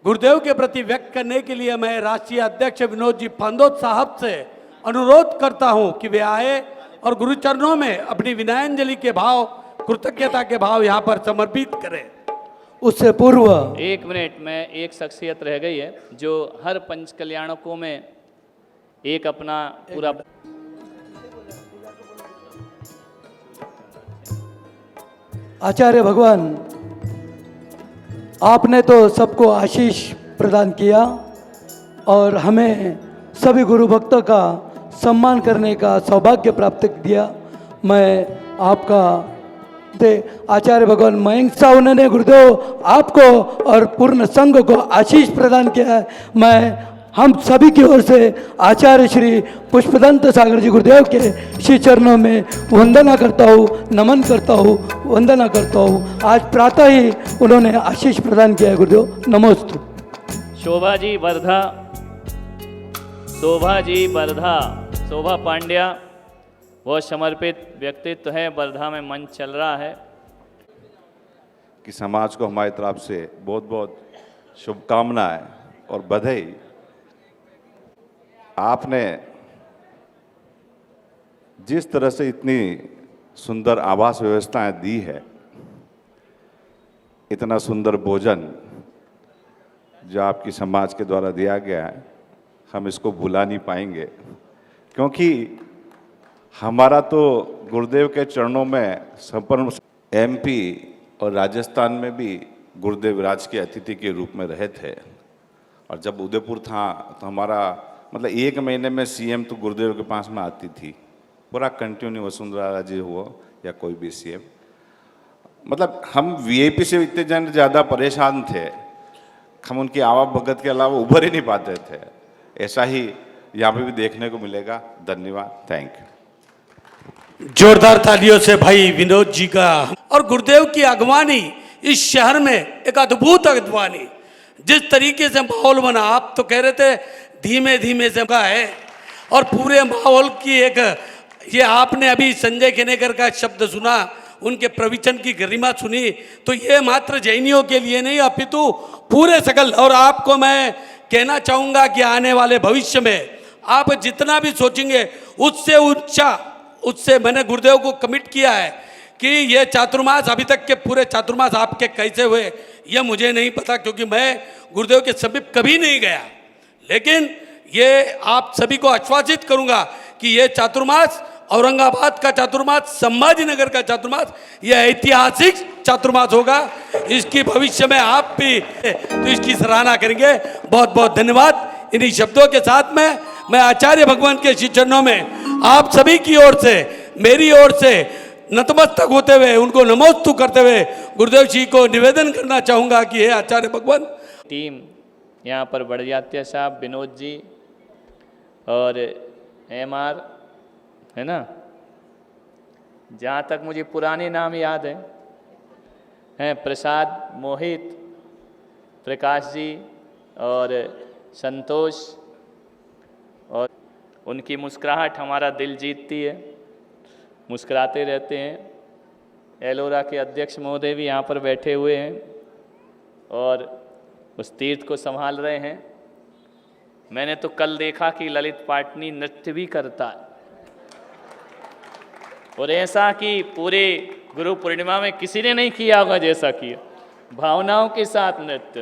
S6: गुरुदेव के प्रति व्यक्त करने के लिए मैं राष्ट्रीय अध्यक्ष विनोद जी फांदोत साहब से अनुरोध करता हूं कि वे आए और गुरु चरणों में अपनी विनयाञ्जलि के भाव, कृतज्ञता के भाव यहाँ पर समर्पित करें।
S3: उससे पूर्व
S2: 1 मिनट में एक शख्सियत रह गई है जो हर पंच कल्याणकों में एक अपना पूरा
S3: आचार्य भगवान, आपने तो सबको आशीष प्रदान किया और हमें सभी गुरु भक्तों का सम्मान करने का सौभाग्य प्राप्त दिया। मैं आपका आचार्य भगवान मयंक साहु ने गुरुदेव आपको और पूर्ण संघ को आशीष प्रदान किया है। मैं हम सभी की ओर से आचार्य श्री पुष्पदंत सागर जी गुरुदेव के श्री चरणों में वंदना करता हूँ, नमन करता हूँ, वंदना करता हूँ। आज प्रातः ही उन्होंने आशीष प्रदान किया है। गुरुदेव नमोस्तु।
S2: शोभा जी वर्धा, शोभा जी वर्धा, शोभा पांड्या, बहुत समर्पित व्यक्तित्व है। वर्धा में मंच चल रहा है।
S8: कि समाज को हमारी तरफ से बहुत बहुत शुभकामनाएं और बधाई। आपने जिस तरह से इतनी सुंदर आवास व्यवस्थाएं दी है, इतना सुंदर भोजन जो आपकी समाज के द्वारा दिया गया है, हम इसको भुला नहीं पाएंगे, क्योंकि हमारा तो गुरुदेव के चरणों में संपूर्ण एमपी और राजस्थान में भी गुरुदेव राज के अतिथि के रूप में रहे थे। और जब उदयपुर था तो हमारा मतलब 1 महीने में सीएम तो गुरुदेव के पास में आती थी, पूरा कंटिन्यू वसुंधरा राजे हुआ या कोई भी सीएम। मतलब हम वीआईपी से इतने जन ज़्यादा परेशान थे, हम उनकी आवाभगत के अलावा उभर ही नहीं पाते थे। ऐसा ही यहाँ पे भी देखने को मिलेगा। धन्यवाद, थैंक यू।
S6: जोरदार तालियों से भाई विनोद जी का। और गुरुदेव की अगवानी इस शहर में एक अद्भुत अगवानी, जिस तरीके से माहौल बना, आप तो कह रहे थे धीमे धीमे से का है, और पूरे माहौल की एक, ये आपने अभी संजय केनेकर का शब्द सुना, उनके प्रवचन की गरिमा सुनी, तो ये मात्र जैनियों के लिए नहीं अपितु पूरे सकल। और आपको मैं कहना चाहूँगा कि आने वाले भविष्य में आप जितना भी सोचेंगे उससे ऊंचा, उससे मैंने गुरुदेव को कमिट किया है कि ये चातुर्मास, अभी तक के पूरे चातुर्मास आपके कैसे हुए ये मुझे नहीं पता, क्योंकि मैं गुरुदेव के समीप कभी नहीं गया, लेकिन ये आप सभी को आश्वासित करूंगा कि ये चातुर्मास, औरंगाबाद का चातुर्मास, संभाजीनगर का चातुर्मास, ये ऐतिहासिक चातुर्मास होगा। इसकी भविष्य में आप भी तो इसकी सराहना करेंगे। बहुत बहुत धन्यवाद। इन्हीं शब्दों के साथ में मैं आचार्य भगवान के श्री चरणों में आप सभी की ओर से, मेरी ओर से नतमस्तक होते हुए, उनको नमोस्तु करते हुए गुरुदेव जी को निवेदन करना चाहूँगा कि हे आचार्य भगवान।
S2: टीम यहाँ पर बड़जात्या साहब, विनोद जी और एमआर, है ना, जहाँ तक मुझे पुराने नाम याद हैं प्रसाद, मोहित, प्रकाश जी और संतोष, और उनकी मुस्कुराहट हमारा दिल जीतती है, मुस्कुराते रहते हैं। एलोरा के अध्यक्ष महोदय भी यहाँ पर बैठे हुए हैं और उस तीर्थ को संभाल रहे हैं। मैंने तो कल देखा कि ललित पाटनी नृत्य भी करता है, और ऐसा कि पूरे गुरु पूर्णिमा में किसी ने नहीं किया होगा जैसा किया, भावनाओं के साथ नृत्य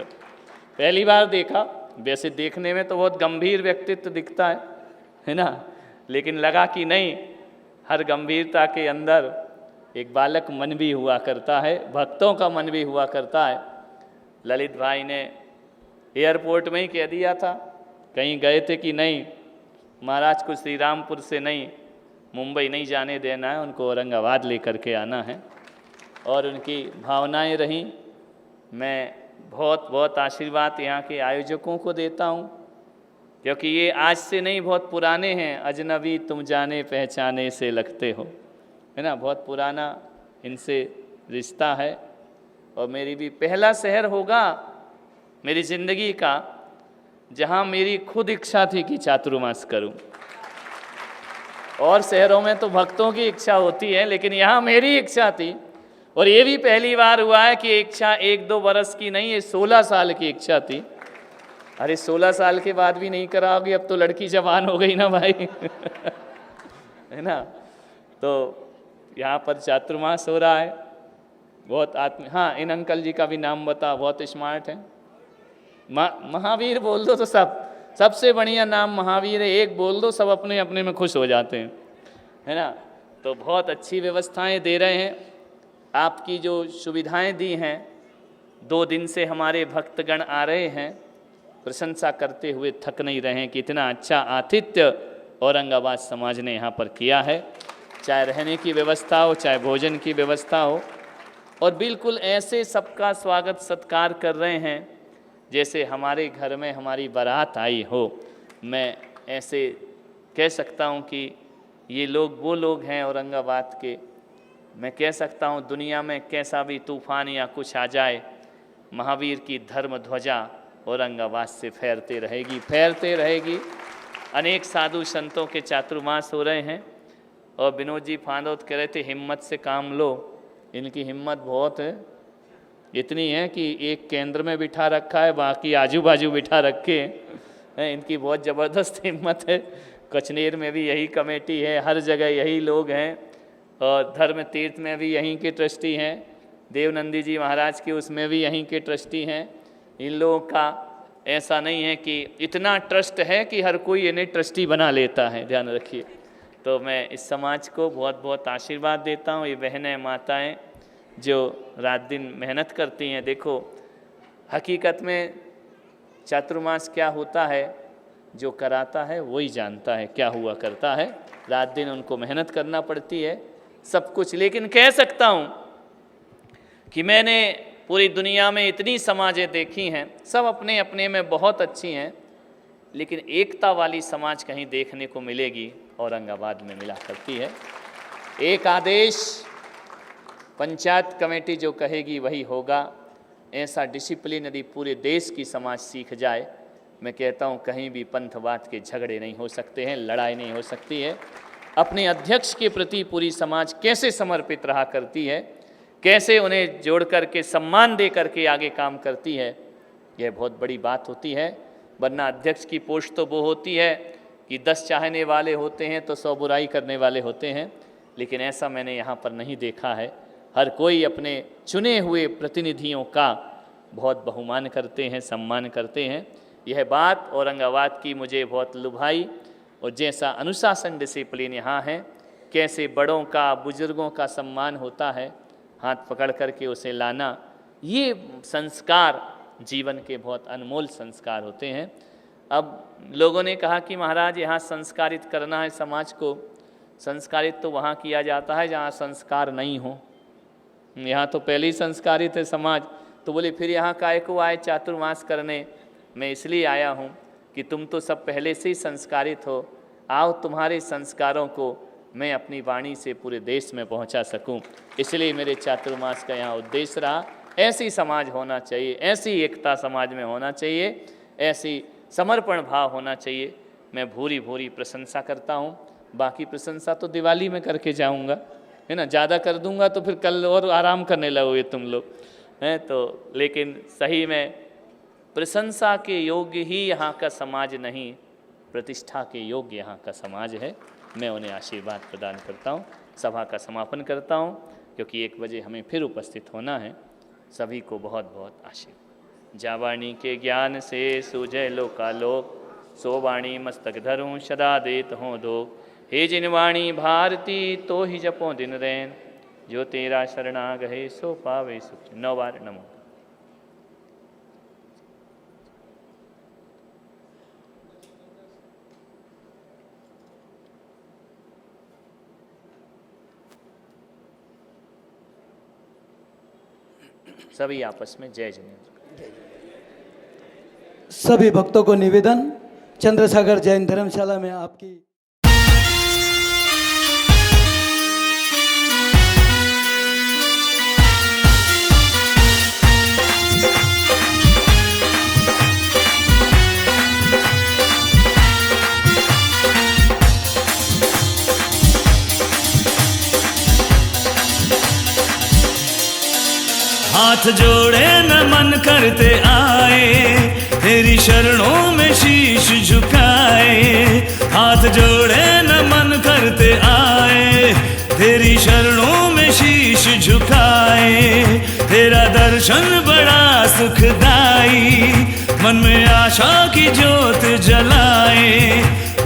S2: पहली बार देखा। वैसे देखने में तो बहुत गंभीर व्यक्तित्व दिखता है ना, लेकिन लगा कि नहीं, हर गंभीरता के अंदर एक बालक मन भी हुआ करता है, भक्तों का मन भी हुआ करता है। ललित भाई ने एयरपोर्ट में ही कह दिया था, कहीं गए थे कि नहीं, महाराज को श्री रामपुर से नहीं, मुंबई नहीं जाने देना है, उनको औरंगाबाद लेकर के आना है, और उनकी भावनाएं रहीं। मैं बहुत बहुत आशीर्वाद यहाँ के आयोजकों को देता हूँ, क्योंकि ये आज से नहीं, बहुत पुराने हैं। अजनबी तुम जाने पहचाने से लगते हो, है ना, बहुत पुराना इनसे रिश्ता है। और मेरी भी पहला शहर होगा मेरी ज़िंदगी का जहाँ मेरी खुद इच्छा थी कि चातुर्मास करूँ। और शहरों में तो भक्तों की इच्छा होती है, लेकिन यहाँ मेरी इच्छा थी। और ये भी पहली बार हुआ है कि इच्छा 1-2 बरस की नहीं, ये 16 साल की इच्छा थी। अरे 16 साल के बाद भी नहीं कराओगी, अब तो लड़की जवान हो गई ना भाई है ना। तो यहाँ पर चातुर्मास हो रहा है, बहुत हाँ, इन अंकल जी का भी नाम बता, बहुत स्मार्ट है। महावीर बोल दो तो सबसे बढ़िया नाम महावीर है, एक बोल दो सब अपने अपने में खुश हो जाते हैं, है ना। तो बहुत अच्छी व्यवस्थाएं दे रहे हैं। आपकी जो सुविधाएं दी हैं, 2 दिन से हमारे भक्तगण आ रहे हैं, प्रशंसा करते हुए थक नहीं रहे हैं कि इतना अच्छा आतिथ्य औरंगाबाद समाज ने यहाँ पर किया है, चाहे रहने की व्यवस्था हो, चाहे भोजन की व्यवस्था हो, और बिल्कुल ऐसे सबका स्वागत सत्कार कर रहे हैं जैसे हमारे घर में हमारी बारात आई हो। मैं ऐसे कह सकता हूँ कि ये लोग वो लोग हैं औरंगाबाद के, मैं कह सकता हूँ दुनिया में कैसा भी तूफान या कुछ आ जाए, महावीर की धर्म ध्वजा औरंगाबाद से फैरते रहेगी। अनेक साधु संतों के चातुर्मास हो रहे हैं। और विनोद जी फांदोत कह रहे थे हिम्मत से काम लो, इनकी हिम्मत बहुत है, इतनी हैं कि एक केंद्र में बिठा रखा है, बाकी आजू बाजू बिठा रखे हैं। इनकी बहुत ज़बरदस्त हिम्मत है। कचनेर में भी यही कमेटी है, हर जगह यही लोग हैं, और धर्म तीर्थ में भी यहीं के ट्रस्टी हैं, देवनंदी जी महाराज के उसमें भी यहीं के ट्रस्टी हैं। इन लोगों का ऐसा नहीं है कि इतना ट्रस्ट है कि हर कोई इन्हें ट्रस्टी बना लेता है, ध्यान रखिए। तो मैं इस समाज को बहुत बहुत आशीर्वाद देता हूँ। ये बहनें माताएं जो रात दिन मेहनत करती हैं। देखो हकीकत में चातुर्मास क्या होता है, जो कराता है वही जानता है क्या हुआ करता है। रात दिन उनको मेहनत करना पड़ती है सब कुछ। लेकिन कह सकता हूँ कि मैंने पूरी दुनिया में इतनी समाजें देखी हैं, सब अपने अपने में बहुत अच्छी हैं, लेकिन एकता वाली समाज कहीं देखने को मिलेगी, औरंगाबाद में मिला करती है। एक आदेश पंचायत कमेटी जो कहेगी वही होगा। ऐसा डिसिप्लिन यदि पूरे देश की समाज सीख जाए, मैं कहता हूँ कहीं भी पंथवाद के झगड़े नहीं हो सकते हैं, लड़ाई नहीं हो सकती है। अपने अध्यक्ष के प्रति पूरी समाज कैसे समर्पित रहा करती है, कैसे उन्हें जोड़ करके सम्मान दे करके आगे काम करती है, यह बहुत बड़ी बात होती है। वरना अध्यक्ष की पोस्ट तो वो होती है कि 10 चाहने वाले होते हैं तो 100 बुराई करने वाले होते हैं, लेकिन ऐसा मैंने यहाँ पर नहीं देखा है। हर कोई अपने चुने हुए प्रतिनिधियों का बहुत बहुमान करते हैं, सम्मान करते हैं। यह बात औरंगाबाद की मुझे बहुत लुभाई। और जैसा अनुशासन डिसिप्लिन यहाँ है, कैसे बड़ों का बुजुर्गों का सम्मान होता है, हाथ पकड़ करके उसे लाना, ये संस्कार जीवन के बहुत अनमोल संस्कार होते हैं। अब लोगों ने कहा कि महाराज यहाँ संस्कारित करना है समाज को। संस्कारित तो वहाँ किया जाता है जहाँ संस्कार नहीं हो। यहाँ तो पहले ही संस्कारित है समाज, तो बोले फिर यहाँ काहे को आए चातुर्मास करने। मैं इसलिए आया हूँ कि तुम तो सब पहले से ही संस्कारित हो, आओ तुम्हारे संस्कारों को मैं अपनी वाणी से पूरे देश में पहुँचा सकूँ। इसलिए मेरे चातुर्मास का यहाँ उद्देश्य रहा। ऐसी समाज होना चाहिए, ऐसी एकता समाज में होना चाहिए, ऐसी समर्पण भाव होना चाहिए। मैं भूरी भूरी प्रशंसा करता हूँ। बाकी प्रशंसा तो दिवाली में करके जाऊँगा, है ना। ज़्यादा कर दूंगा तो फिर कल और आराम करने लगोगे तुम लोग, हैं। तो लेकिन सही में प्रशंसा के योग्य ही यहाँ का समाज नहीं, प्रतिष्ठा के योग्य यहाँ का समाज है। मैं उन्हें आशीर्वाद प्रदान करता हूँ। सभा का समापन करता हूँ, क्योंकि 1 बजे हमें फिर उपस्थित होना है। सभी को बहुत बहुत आशीर्वाद। जावाणी के ज्ञान से सूझे लोकालोक, सो वाणी मस्तक धरूं सदा देत हों दो। हे जिनवाणी भारती तो ही जपो दिन रैन, जो तेरा शरणा गहे सो पावे सुख। 9 बार नमो। सभी आपस में जय जिनेन्द्र।
S3: सभी भक्तों को निवेदन, चंद्रसागर जैन धर्मशाला में आपकी
S4: हाथ जोड़े नमन करते आए, तेरी शरणों में शीश झुकाए। हाथ जोड़े नमन करते आए, तेरी शरणों में शीश झुकाए। तेरा दर्शन बड़ा सुखदाई, मन में आशा की ज्योत जलाए।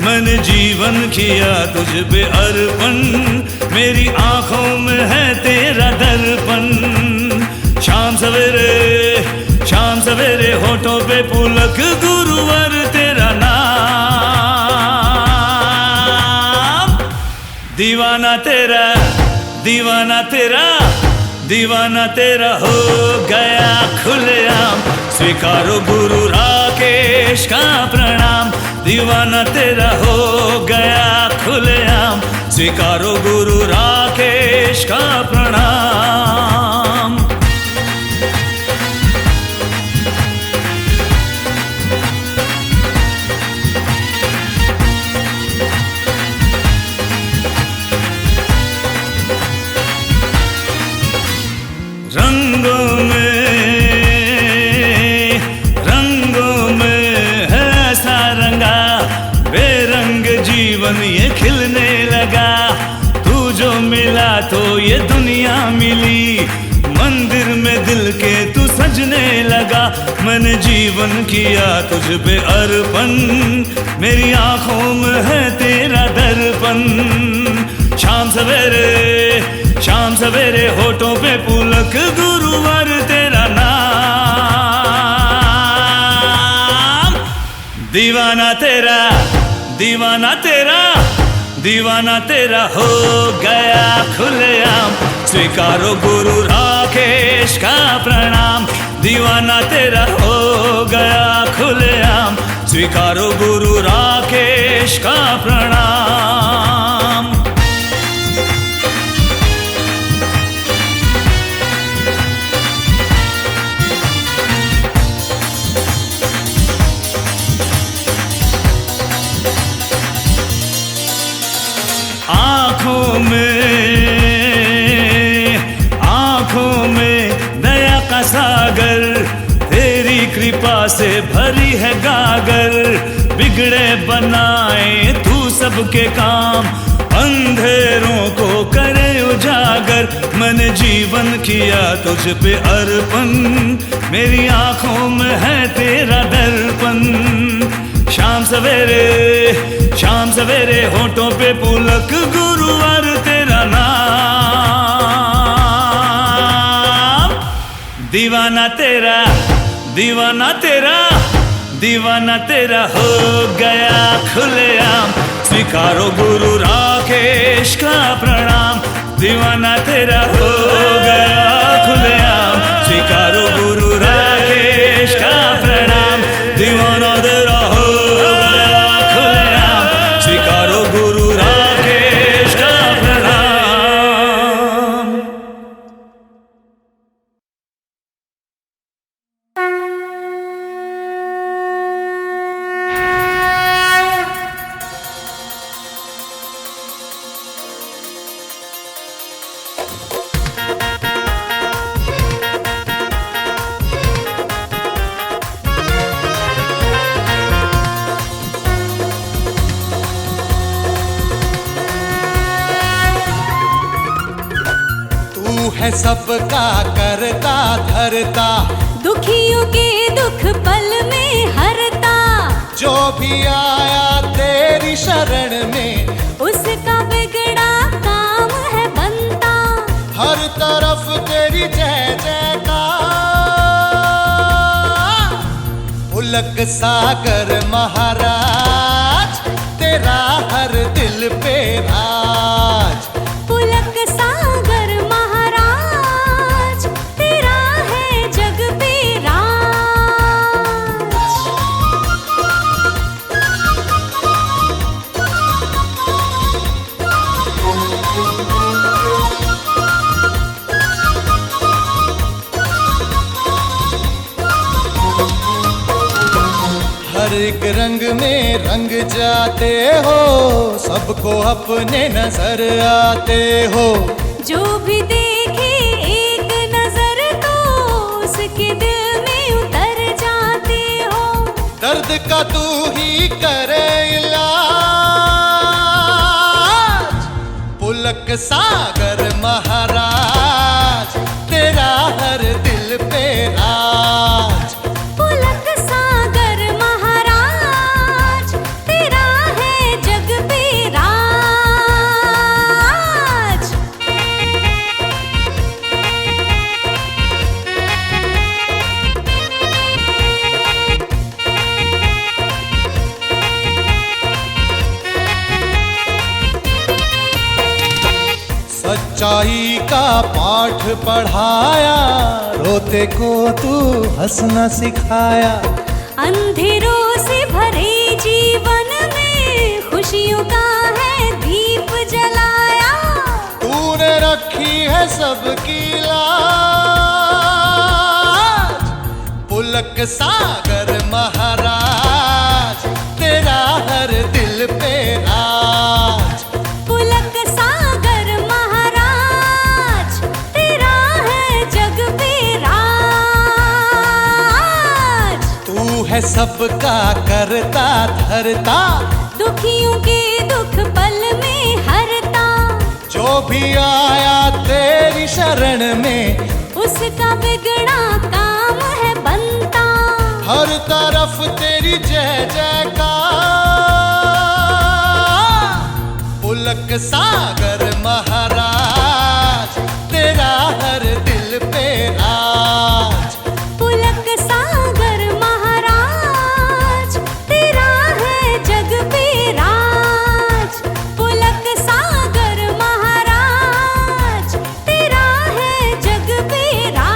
S4: मैंने जीवन किया तुझ पे अर्पण, मेरी आंखों में है तेरा दर्पण। शाम सवेरे होठों पे पुलक गुरुवर तेरा नाम। दीवाना तेरा दीवाना तेरा दीवाना तेरा हो गया खुलेआम। स्वीकारो गुरु राकेश का प्रणाम। दीवाना तेरा हो गया खुलेआम। स्वीकारो गुरु राकेश का प्रणाम। रंगों में लगा। मैंने जीवन किया तुझ पे अर्पण, मेरी आंखों में है तेरा दर्पण। शाम सवेरे होठों पे पुलक गुरुवर तेरा नाम। दीवाना तेरा हो गया खुलेआम। स्वीकारो गुरु राकेश का प्रणाम। दीवाना तेरा हो गया खुलेआम। स्वीकारो गुरु राकेश का प्रणाम। आँखों में दया का सागर, तेरी कृपा से भरी है गागर। बिगड़े बनाए तू सबके काम, अंधेरों को करे उजागर। मैंने जीवन किया तुझ पे अर्पण, मेरी आँखों में है तेरा दर्पण। शाम सवेरे होठों पे पुलक गुरुवर तेरा नाम। दीवाना तेरा हो गया खुलेआम। स्वीकारो गुरु राकेश का प्रणाम। दीवाना तेरा हो गया खुलेआम। स्वीकारो गुरु राकेश का प्रणाम। दीवाना तेरा हो गया खुलेआम। स्वीकारो गुरु राकेश का प्रणाम।
S9: है सबका करता धरता,
S10: दुखियों के दुख पल में हरता।
S9: जो भी आया तेरी शरण में,
S10: उसका बिगड़ा काम है बनता।
S9: हर तरफ तेरी जय जयकार। पुलक सागर महाराज तेरा हर दिल पे राज।
S10: पुलक सागर महाराज तेरा है जग पे राज।
S9: हर एक रंग में रंग जाते हो, सबको अपने नजर आते हो।
S10: जो भी देखे एक नजर तो उसके दिल में उतर जाते हो।
S9: दर्द का तू ही करे इलाज। पुलक सागर महाराज तेरा हर दिल पे राज।
S10: पुलक सागर महाराज तेरा है जग पे राज।
S9: सच्चाई का पाठ पढ़ाया, रोते को तू हंसना सिखाया।
S10: अंधेरों से भरे जीवन में खुशियों का है दीप जलाया।
S9: तूने रखी है सबकी लाज। पुलक सागर महाराज तेरा हर दिल पे राज।
S10: पुलक सागर महाराज तेरा है जग पे राज।
S9: तू है सबका करता धरता,
S10: दुखियों के दुख पल में हरता।
S9: जो भी आया तेरी शरण में,
S10: उसका बिगड़ा काम है
S9: हर तरफ तेरी जय जयकार। पुलक सागर महाराज तेरा हर दिल पे राज।
S10: पुलक सागर महाराज तेरा है जग पे राज। पुलक सागर महाराज तेरा है जग पे राज।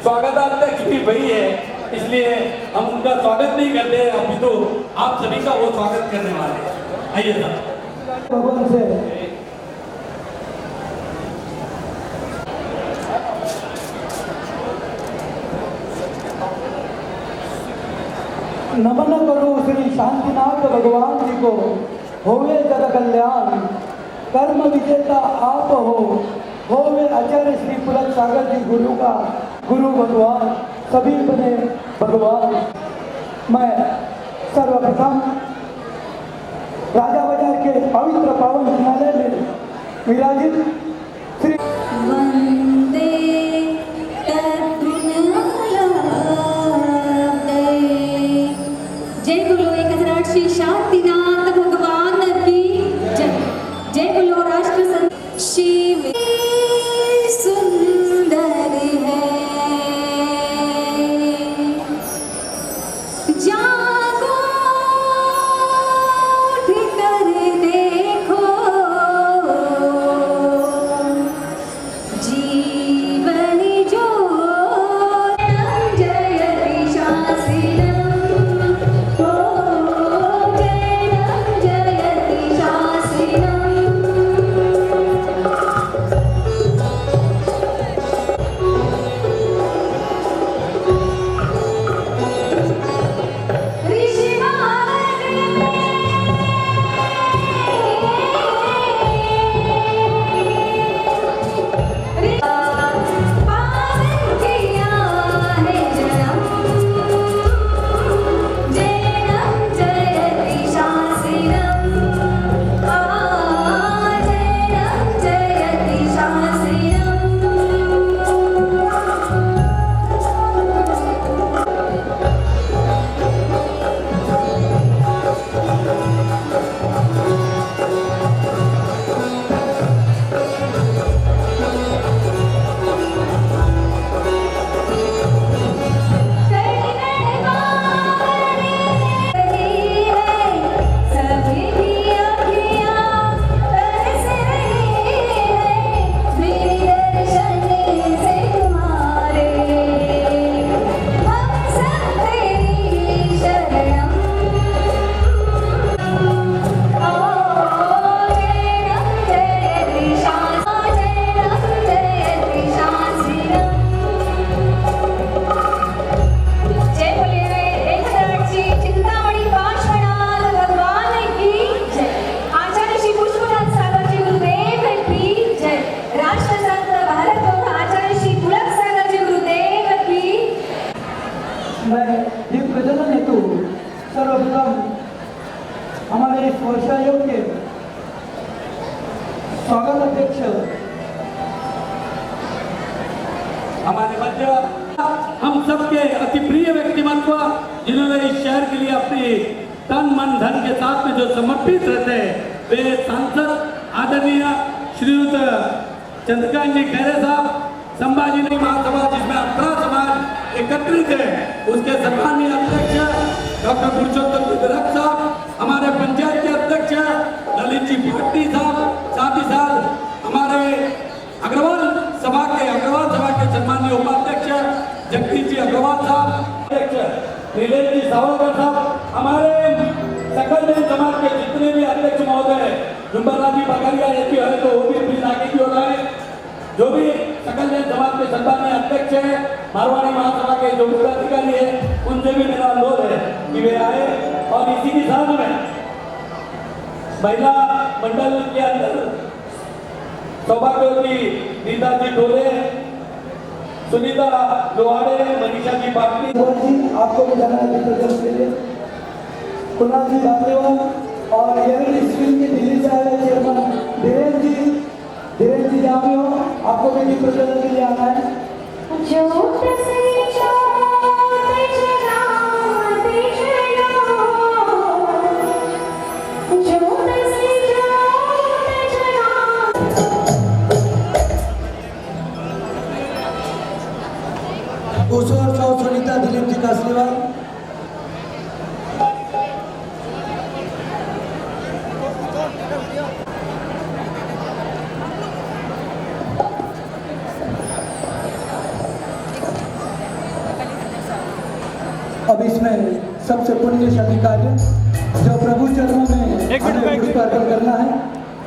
S6: स्वागताध्यक्ष भी वही है, इसलिए हम उनका स्वागत नहीं करते हैं, अभी तो आप सभी का वो स्वागत करने वाले हैं। आइए साहब।
S3: भगवान से नमन करो श्री शांतिनाथ भगवान जी को, होवे जग कल्याण। कर्म विजेता आप होवे आचार्य श्री पुलक सागर जी गुरु का गुरु भगवान, सभी बने भगवान। मैं सर्वप्रथम राजा बाजार के पवित्र पावन हिमालय में विराजित श्री
S10: वंदे जय बोलो 1008 श्री शांतिनाथ भगवान की जय। जय बोलो राष्ट्र संत शिव सुंदर है। जागो उठ कर देखो, जीवन जो जयति शास्त्रम हो, जयति शास्त्रम।
S3: सर्वप्रथम हमारे इस वर्षा योग के स्वागत अध्यक्ष
S6: हमारे मध्य हम सबके अति प्रिय व्यक्तिमत्व जिन्होंने इस शहर के लिए अपनी तन मन धन के साथ में जो समर्पित रहते हैं, वे सांसद आदरणीय श्रीयुत चंद्रकांत जी खैरे साहब, संभाजी महासभा जिसमें 18 समाज एकत्रित है, उसके सम्मानीय अध्यक्ष डॉक्टर पुरुषोत्तम विद्यारथ साहब, हमारे पंचायत के अध्यक्ष ललित जी पाटी साहब, साथ ही साथ हमारे अग्रवाल सभा के सम्मानीय उपाध्यक्ष जगदीश जी अग्रवाल साहब, अध्यक्ष नीलेश जी सावरकर साहब, हमारे सकल जैन समाज के जितने भी अध्यक्ष महोदय जुम्बरलाल जी बकरिया यदि है तो वो भी प्लीज आगे की ओर आए। जो भी सकल जैन समाज के सम्मानीय अध्यक्ष है, मारवाड़ी महासभा के जो मुख्य अधिकारी है, उनसे भी मेरा अनुरोध है कि वे आए। और इसी के साथ में महिला मंडल के अंदर सौभाग्यवती नीता जी डोले, सुनीता लोहाड़े, मनीषा जी पाटनी,
S3: आपको बताना है कुणाल जी बागलेवाल और एवरी स्क्रीन के दिल्ली से आए चेयरमैन धीरेन्द्र जी जहाँ भी हो, आपको भी प्रदर्शन के लिए आना है। सुनीता दिलीप जी कासलीवाल, अब इसमें सबसे पुण्यशाली कार्य जो प्रभु चरणों में हमें पुष्पार्पण करना है,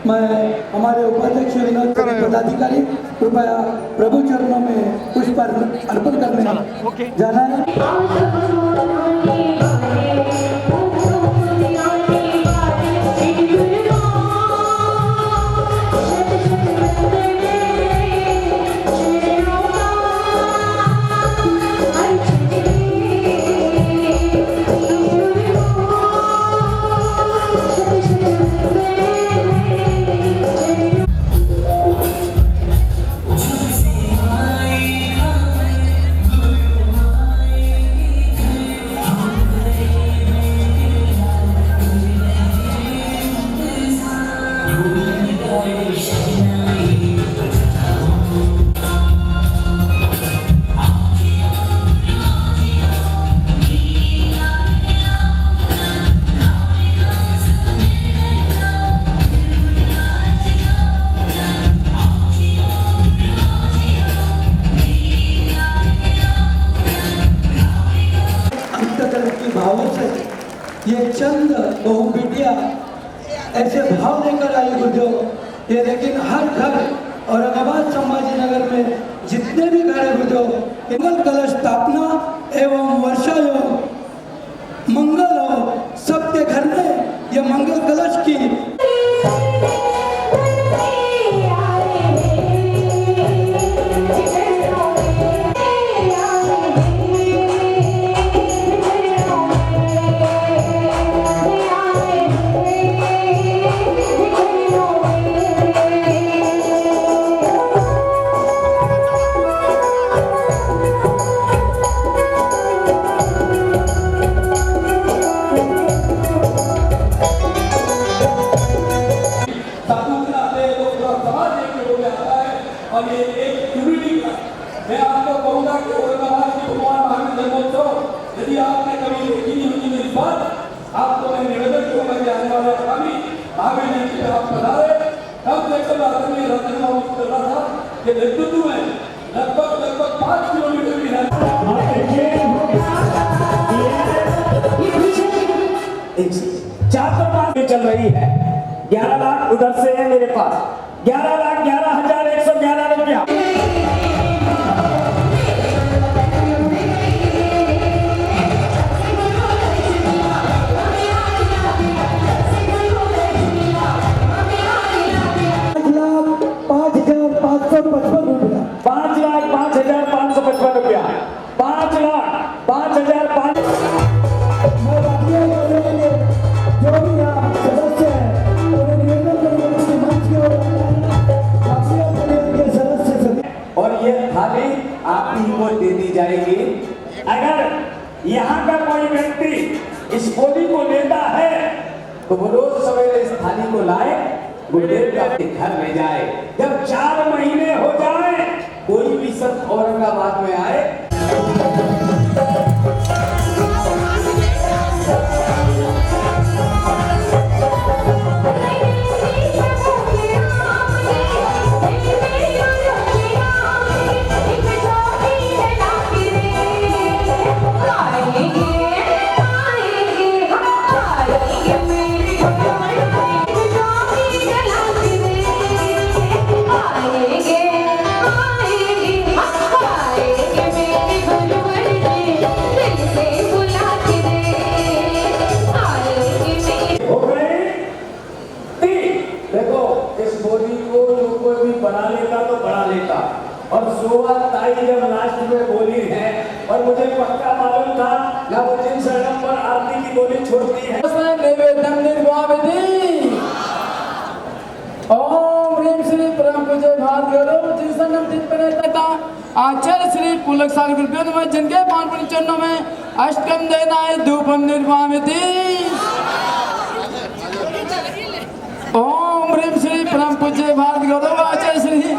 S3: मैं हमारे उपाध्यक्ष विनोद पदाधिकारी कृपया प्रभु चरणों में पुष्पार्पण करने जाना है। ये चंद बहुबिटिया ऐसे भाव लेकर आई गुरुदेव ये, लेकिन हर घर औरंगाबाद संभाजी नगर में जितने भी घर है गुरुदेव, मंगल कलश स्थापना एवं वर्षा योग मंगल हो, सबके घर में ये मंगल कलश की
S6: और ये एक यूनिटी का, मैं आपको कहूँगा कि औरंगाबाद की भगवान महावीर जन्मोत्सव यदि आपने कभी देखी नहीं होगी मेरी बात, आपको मैं निवेदन करूँगा कि आने वाले आगामी महावीर जयंती पे आप पधारे। तब देखकर आदरणीय रतन बाबू कर रहा था कि नेतृत्व में लगभग 5 किलोमीटर की है।
S11: चार तो पास में चल रही है, 11 लाख उधर से है मेरे पास, 11,11,111 रुपया। ₹5,05,555 5,05,555
S3: मैं
S11: यहाँ का कोई व्यक्ति इस बोली को लेता है तो वो रोज सवेरे इस थाली को लाए, गुरुदेव के घर ले जाए। जब 4 महीने हो जाए, कोई भी संत औरंगाबाद में आए, बना लेता तो बना लेता। और सोवा ताई जब लास्ट में बोली है और मुझे पक्का मालूम था ना वो जिन शरणम पर आरती की बोली छोड़ती है।
S1: निवेदन निर्वाविधि ओम ह्रीम श्री परम पूज्य भात गौरव जिन शरणम चित प्रणेता आचार्य श्री पुलक सागर गुरुदेव में जिनके पावन पुण्य चरणों में अष्टकम देना है धूपम निर्वाविधि। ओम ह्रीम श्री परम पूज्य भारत गौरव आचार्य श्री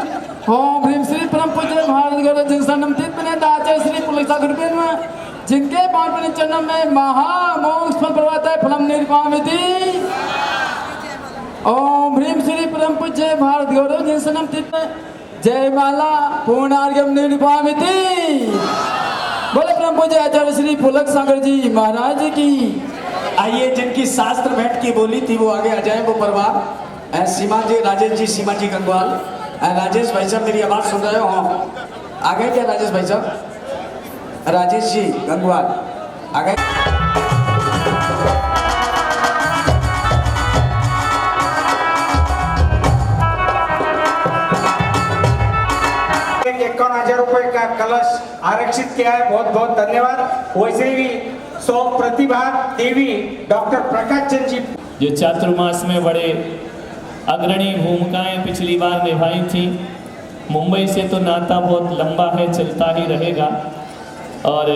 S1: ओम ह्रीम श्री परम पूज्य भारत गौरव जिन शरणम चित प्रणेता आचार्य श्री पुलक सागर गुरुदेव में जिनके पावन पुण्य चरणों में महामोक्ष फल प्रवात है फलम निर्वाविधि। ओम ह्रीम श्री परम पूज्य भारत गौरव जिन शरणम चित जय माला पूर्णार्घ्यम निर्वाविधि। बोले परम पूज्य आचार्य श्री पुलक सागर जी महाराज की।
S11: आइए जिनकी शास्त्र भेंट की बोली थी वो आगे आ जाए, वो परिवार सीमा जी, राजेश जी, सीमा जी गंगवाल। राजेश भाई साहब मेरी आवाज सुन रहे हो? आ गए क्या राजेश भाई साहब? राजेश जी गंगवाल आ गए।
S12: 51,000 रुपए का कलश आरक्षित किया है, बहुत बहुत धन्यवाद। वैसे ही 100 प्रतिभा देवी डॉक्टर प्रकाश चंद जी
S2: जो चातुर्मास में बड़े अग्रणी भूमिकाएं पिछली बार निभाई थी। मुंबई से तो नाता बहुत लंबा है, चलता ही रहेगा। और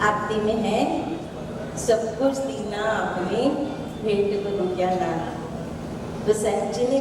S13: आरती में है, सब कुछ दीना आपने भेंट करूं क्या ना। तो संजनी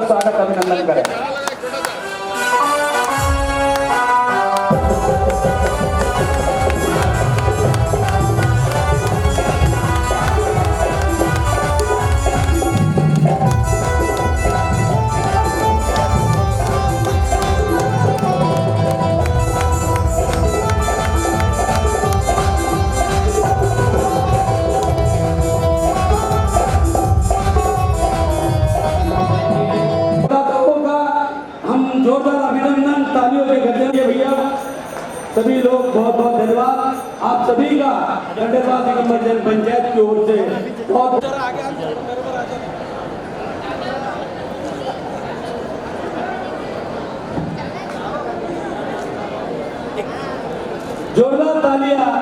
S6: स्वागत अभिनंदन करें। जोरदार अभिनंदन तालियों के गजर भैया, सभी लोग बहुत बहुत धन्यवाद। आप सभी का धन्यवाद निगम जन पंचायत की ओर से बहुत जोरदार तालियां।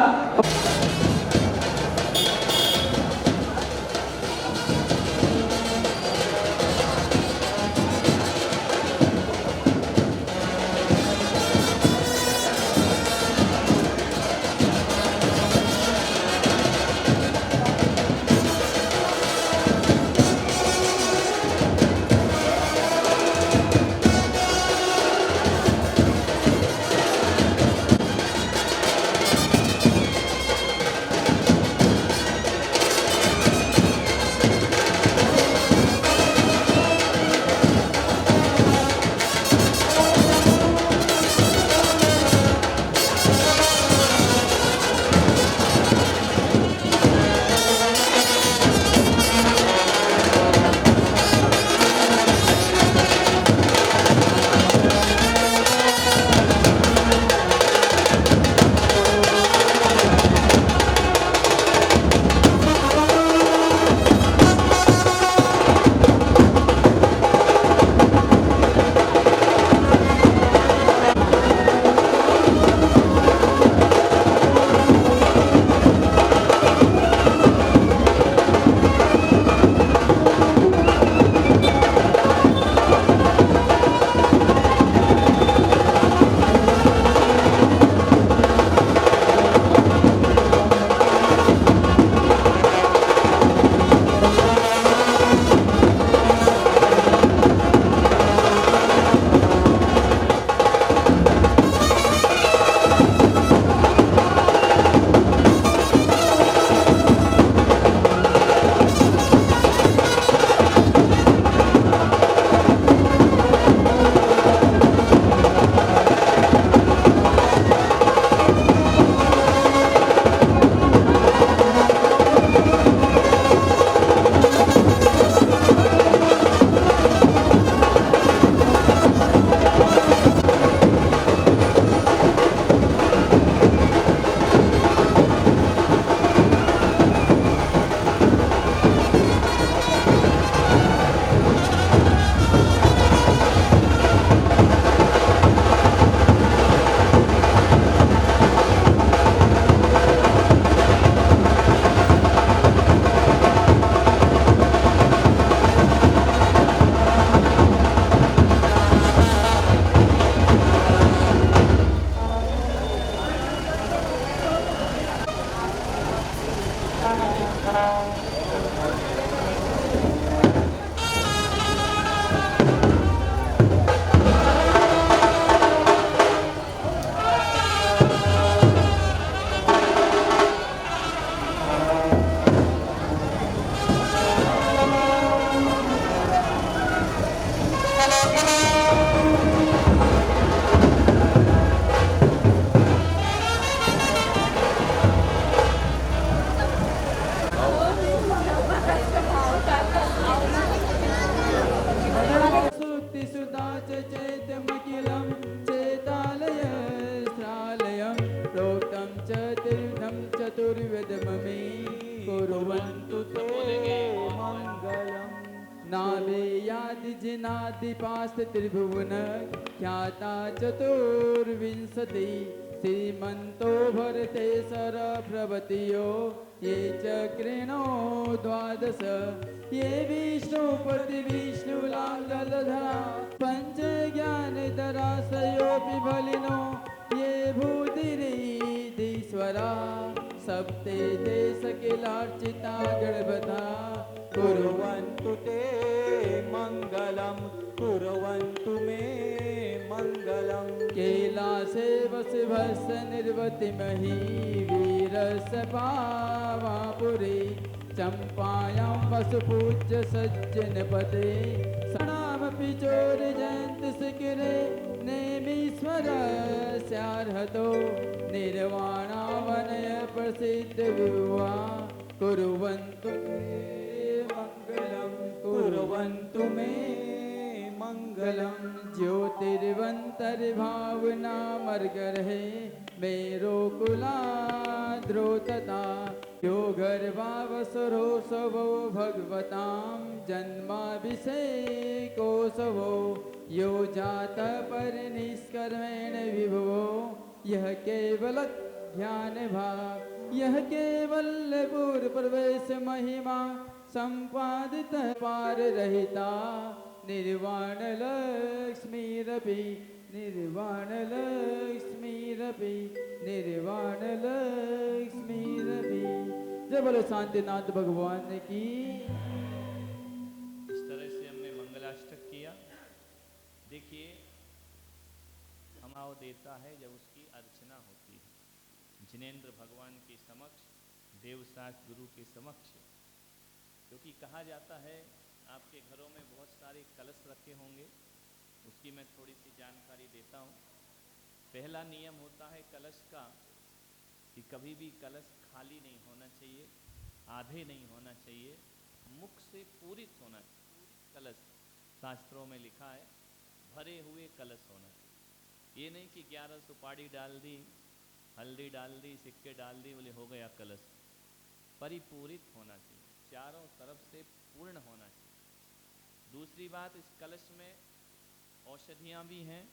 S1: चतुर्धं चतुर्वेदममे कुर्वन्तु ते मङ्गलम् नाभेयादिजिनादिपास्त त्रिभुवन ख्याता चतुर्विंशति श्रीमन्तो भरते सरप्रभृतयो ये चक्रिणो द्वादश ये विष्णुपति विष्णुलाङ्गलधरा पञ्चज्ञानधराशयोऽपि बलिनो ये भूतिरीधीश्वरा सप्ते ते सकिलार्चिता गणपता कुर्वन्तु ते मङ्गलं कुर्वन्तु मे मङ्गलं कैलासे वसुभस्य निर्वतिमहि वीरस्य पावापुरी चम्पायां वसुपूज्य सज्जनपते सणामपि चोरजयन्ति शिखिरे नेमीश्वरस्यार्हतो निर्वाणावनय प्रसिद्ध विभुवा कुर्वन्तु कुर्वन्तु मे मङ्गलं ज्योतिर्वन्तर्भावनामर्गर्हे मेरोकुलाद्रो तथा यो गर्भावसरोऽसवो भगवतां जन्माभिषेकोऽसवो यो जातपरनिष्कर्मेण विभवो यः केवल ध्यान भाव यह केवल पूर्वप्रवेश महिमा संपादित पार रहिता निर्वाण लक्ष्मीरपि निर्वाण लक्ष्मीरपि निर्वाण लक्ष्मीरपि। जय बोलो शांतिनाथ भगवान की।
S2: इस तरह से हमने मंगलाष्टक किया। देखिए हमाव देता है जब उसकी अर्चना होती है जिनेंद्र भगवान के समक्ष, देवशास्त्र गुरु के समक्ष, क्योंकि कहा जाता है आपके घरों में बहुत सारे कलश रखे होंगे, उसकी मैं थोड़ी सी जानकारी देता हूँ। पहला नियम होता है कलश का कि कभी भी कलश खाली नहीं होना चाहिए, आधे नहीं होना चाहिए, मुख से पूरित होना चाहिए। कलश शास्त्रों में लिखा है भरे हुए कलश होना चाहिए। ये नहीं कि 11 सुपारी डाल दी, हल्दी डाल दी, सिक्के डाल दी, बोले हो गया कलश। परिपूरित होना चाहिए, चारों तरफ से पूर्ण होना चाहिए। दूसरी बात, इस कलश में औषधियाँ भी हैं,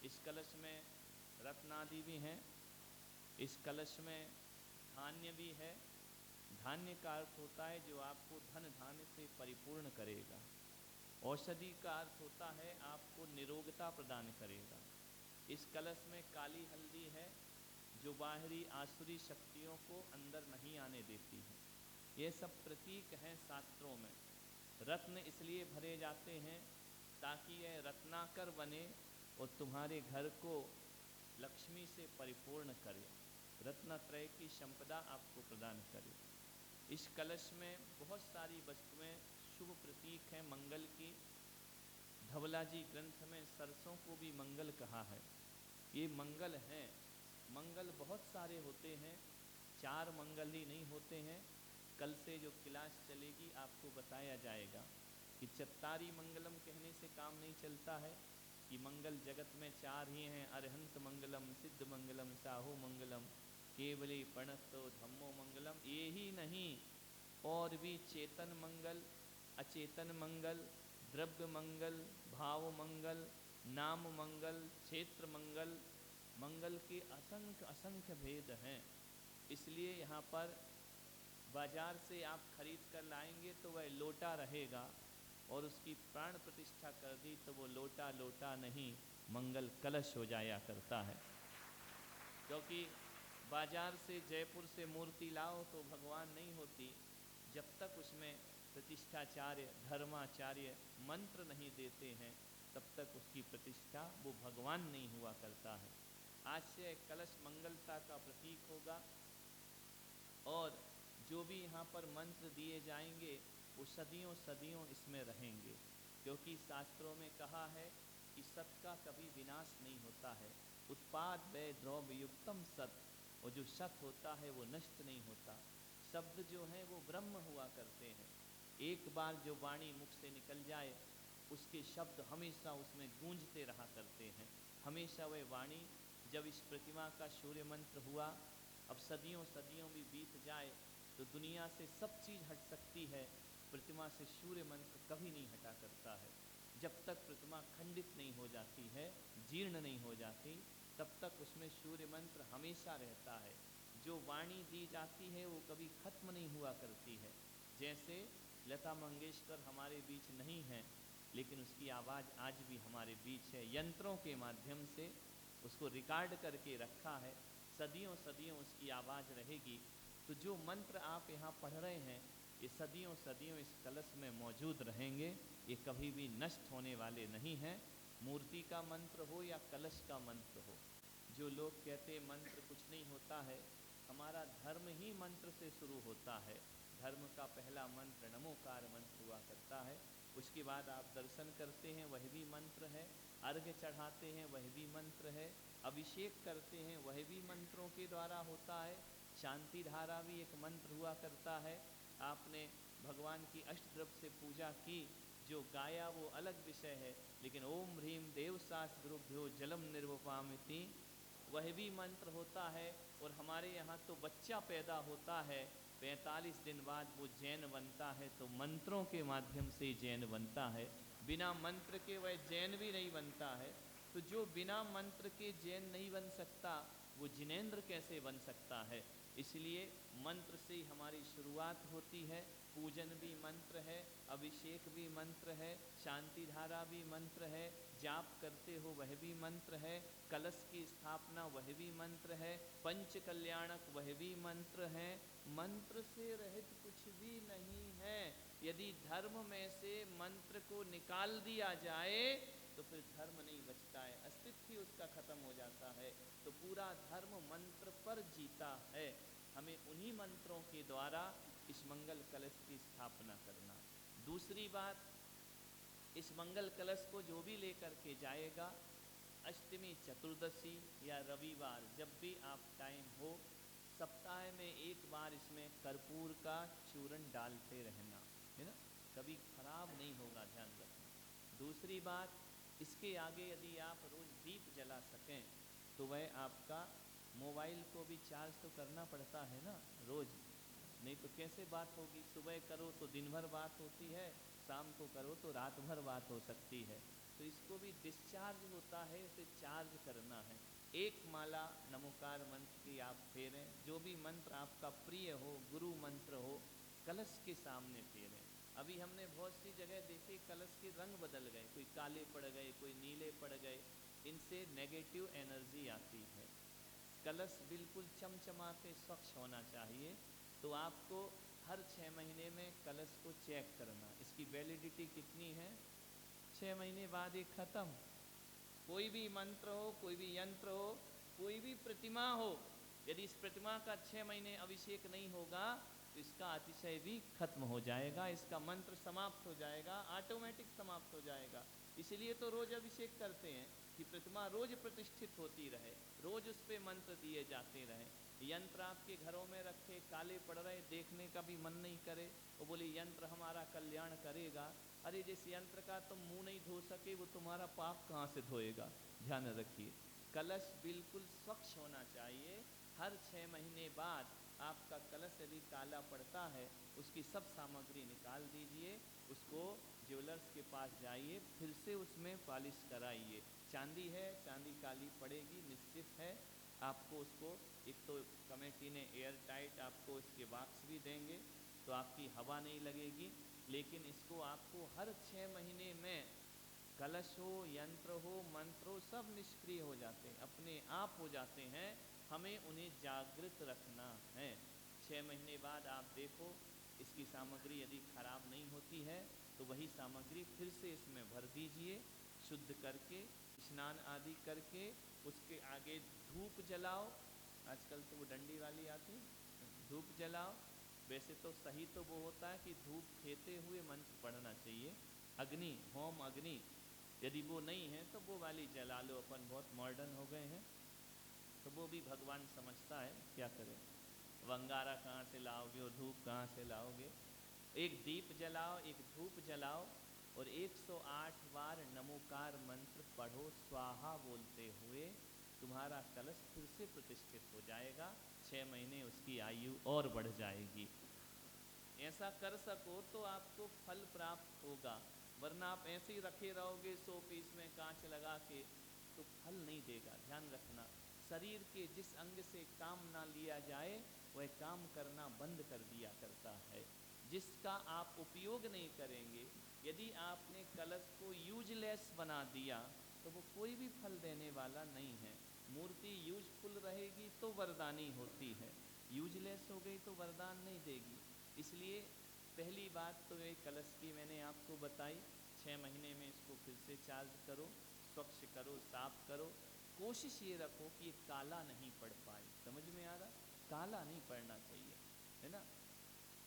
S2: इस कलश में रत्नादि भी हैं, इस कलश में धान्य भी है। धान्य का अर्थ होता है जो आपको धन धान्य से परिपूर्ण करेगा। औषधि का अर्थ होता है आपको निरोगता प्रदान करेगा। इस कलश में काली हल्दी है जो बाहरी आसुरी शक्तियों को अंदर नहीं आने देती है। ये सब प्रतीक हैं शास्त्रों में। रत्न इसलिए भरे जाते हैं ताकि यह रत्नाकर बने और तुम्हारे घर को लक्ष्मी से परिपूर्ण करे, रत्नत्रय की संपदा आपको प्रदान करे। इस कलश में बहुत सारी वस्तुएं शुभ प्रतीक हैं मंगल की। धवला जी ग्रंथ में सरसों को भी मंगल कहा है। ये मंगल हैं। मंगल बहुत सारे होते हैं, 4 मंगल ही नहीं होते हैं। कल से जो क्लास चलेगी आपको बताया जाएगा कि चत्तारी मंगलम कहने से काम नहीं चलता है कि मंगल जगत में 4 ही हैं, अरहंत मंगलम, सिद्ध मंगलम, साहू मंगलम, केवली प्रणतो धम्मो मंगलम। ये ही नहीं, और भी चेतन मंगल, अचेतन मंगल, द्रव्य मंगल, भाव मंगल, नाम मंगल, क्षेत्र मंगल, मंगल के असंख्य असंख्य भेद हैं। इसलिए यहाँ पर बाजार से आप खरीद कर लाएंगे तो वह लोटा रहेगा, और उसकी प्राण प्रतिष्ठा कर दी तो वो लोटा लोटा नहीं, मंगल कलश हो जाया करता है। क्योंकि बाजार से जयपुर से मूर्ति लाओ तो भगवान नहीं होती जब तक उसमें प्रतिष्ठाचार्य धर्माचार्य मंत्र नहीं देते हैं, तब तक उसकी प्रतिष्ठा वो भगवान नहीं हुआ करता है। आज से कलश मंगलता का प्रतीक होगा, और जो भी यहाँ पर मंत्र दिए जाएंगे वो सदियों सदियों इसमें रहेंगे। क्योंकि शास्त्रों में कहा है कि सत का कभी विनाश नहीं होता है। उत्पाद वै द्रव्य युक्तम सत, और जो सत होता है वो नष्ट नहीं होता। शब्द जो हैं वो ब्रह्म हुआ करते हैं। एक बार जो वाणी मुख से निकल जाए उसके शब्द हमेशा उसमें गूंजते रहा करते हैं। हमेशा वह वाणी जब इस प्रतिमा का सूर्य मंत्र हुआ, अब सदियों सदियों भी बीत जाए तो दुनिया से सब चीज़ हट सकती है, प्रतिमा से सूर्य मंत्र कभी नहीं हटा करता है। जब तक प्रतिमा खंडित नहीं हो जाती है, जीर्ण नहीं हो जाती, तब तक उसमें सूर्य मंत्र हमेशा रहता है। जो वाणी दी जाती है वो कभी खत्म नहीं हुआ करती है। जैसे लता मंगेशकर हमारे बीच नहीं है, लेकिन उसकी आवाज़ आज भी हमारे बीच है। यंत्रों के माध्यम से उसको रिकॉर्ड करके रखा है, सदियों सदियों उसकी आवाज़ रहेगी। तो जो मंत्र आप यहाँ पढ़ रहे हैं, ये सदियों सदियों इस कलश में मौजूद रहेंगे, ये कभी भी नष्ट होने वाले नहीं हैं। मूर्ति का मंत्र हो या कलश का मंत्र हो, जो लोग कहते मंत्र कुछ नहीं होता है, हमारा धर्म ही मंत्र से शुरू होता है। धर्म का पहला मंत्र नमोकार मंत्र हुआ करता है। उसके बाद आप दर्शन करते हैं, वह भी मंत्र है। अर्घ्य चढ़ाते हैं, वह भी मंत्र है। अभिषेक करते हैं, वह भी मंत्रों के द्वारा होता है। शांति धारा भी एक मंत्र हुआ करता है। आपने भगवान की अष्टद्रव्य से पूजा की, जो गाया वो अलग विषय है, लेकिन ओम ह्रीम देव शास्त्रुभ्यो जलम निर्वपामिति वह भी मंत्र होता है। और हमारे यहाँ तो बच्चा पैदा होता है, 45 दिन बाद वो जैन बनता है, तो मंत्रों के माध्यम से जैन बनता है। बिना मंत्र के वह जैन भी नहीं बनता है। तो जो बिना मंत्र के जैन नहीं बन सकता, वो जिनेंद्र कैसे बन सकता है? इसलिए मंत्र से ही हमारी शुरुआत होती है। पूजन भी मंत्र है, अभिषेक भी मंत्र है, शांति धारा भी मंत्र है, जाप करते हो वह भी मंत्र है, कलश की स्थापना वह भी मंत्र है, पंच कल्याणक वह भी मंत्र है। मंत्र से रहित कुछ भी नहीं है। यदि धर्म में से मंत्र को निकाल दिया जाए तो फिर धर्म नहीं बचता है, अस्तित्व ही उसका खत्म हो जाता है। तो पूरा धर्म मंत्र पर जीता है। हमें उन्हीं मंत्रों के द्वारा इस मंगल कलश की स्थापना करना। दूसरी बात, इस मंगल कलश को जो भी लेकर के जाएगा, अष्टमी, चतुर्दशी या रविवार, जब भी आप टाइम हो, सप्ताह में एक बार इसमें कर्पूर का चूर्ण डालते रहना, है ना, कभी खराब नहीं होगा, ध्यान रखना। दूसरी बात, इसके आगे यदि आप रोज़ दीप जला सकें तो वह आपका मोबाइल को भी चार्ज तो करना पड़ता है ना रोज़, नहीं तो कैसे बात होगी। सुबह करो तो दिन भर बात होती है, शाम को करो तो रात भर बात हो सकती है। तो इसको भी डिस्चार्ज होता है, इसे चार्ज करना है। एक माला नमोकार मंत्र की आप फेरें, जो भी मंत्र आपका प्रिय हो, गुरु मंत्र हो, कलश के सामने फेरें। अभी हमने बहुत सी जगह देखे कलश के रंग बदल गए, कोई काले पड़ गए, कोई नीले पड़ गए, इनसे नेगेटिव एनर्जी आती है। कलश बिल्कुल चमचमाते स्वच्छ होना चाहिए। तो आपको हर 6 महीने में कलश को चेक करना। इसकी वैलिडिटी कितनी है? 6 महीने बाद ये खत्म। कोई भी मंत्र हो, कोई भी यंत्र हो, कोई भी प्रतिमा हो, यदि इस प्रतिमा का 6 महीने अभिषेक नहीं होगा तो इसका अतिशय भी खत्म हो जाएगा, इसका मंत्र समाप्त हो जाएगा, ऑटोमेटिक समाप्त हो जाएगा। इसलिए तो रोज अभिषेक करते हैं कि प्रतिमा रोज प्रतिष्ठित होती रहे, रोज उस पर मंत्र दिए जाते रहे। यंत्र आपके घरों में रखे, काले पड़ रहे, देखने का भी मन नहीं करे, वो बोले यंत्र हमारा कल्याण करेगा। अरे जिस यंत्र का तुम मुंह नहीं धो सके वो तुम्हारा पाप कहाँ से धोएगा? ध्यान रखिए, कलश बिल्कुल स्वच्छ होना चाहिए। हर 6 महीने बाद आपका कलश यदि काला पड़ता है, उसकी सब सामग्री निकाल दीजिए, उसको ज्वेलर्स के पास जाइए, फिर से उसमें पॉलिश कराइए। चांदी है, चांदी काली पड़ेगी, निश्चित है। आपको उसको, एक तो कमेटी ने एयर टाइट आपको इसके बॉक्स भी देंगे, तो आपकी हवा नहीं लगेगी। लेकिन इसको आपको हर 6 महीने में, कलश हो, यंत्र हो, मंत्र हो, सब निष्क्रिय हो जाते हैं, अपने आप हो जाते हैं। हमें उन्हें जागृत रखना है। 6 महीने बाद आप देखो, इसकी सामग्री यदि खराब नहीं होती है तो वही सामग्री फिर से इसमें भर दीजिए, शुद्ध करके, स्नान आदि करके, उसके आगे धूप जलाओ। आजकल तो वो डंडी वाली आती है, धूप जलाओ। वैसे तो सही तो वो होता है कि धूप खेते हुए मंत्र पढ़ना चाहिए। अग्नि, होम अग्नि, यदि वो नहीं है तो वो वाली जला लो। अपन बहुत मॉडर्न हो गए हैं, तो वो भी भगवान समझता है, क्या करें। वंगारा कहाँ से लाओगे और धूप कहाँ से लाओगे? एक दीप जलाओ, एक धूप जलाओ और 108 बार नमोकार मंत्र पढ़ो स्वाहा बोलते हुए। तुम्हारा कलश फिर से प्रतिष्ठित हो जाएगा, 6 महीने उसकी आयु और बढ़ जाएगी। ऐसा कर सको तो आपको फल प्राप्त होगा, वरना आप ऐसे ही रखे रहोगे 100 पीस में कांच लगा के तो फल नहीं देगा। ध्यान रखना, शरीर के जिस अंग से काम ना लिया जाए वह काम करना बंद कर दिया करता है। जिसका आप उपयोग नहीं करेंगे, यदि आपने कलश को यूजलेस बना दिया तो वो कोई भी फल देने वाला नहीं है। मूर्ति यूजफुल रहेगी तो वरदानी होती है, यूजलेस हो गई तो वरदान नहीं देगी। इसलिए पहली बात तो ये कलश की मैंने आपको बताई, 6 महीने में इसको फिर से चार्ज करो, स्वच्छ करो, साफ करो। कोशिश ये रखो कि ये काला नहीं पड़ पाए। समझ में आ रहा? काला नहीं पड़ना चाहिए, है ना।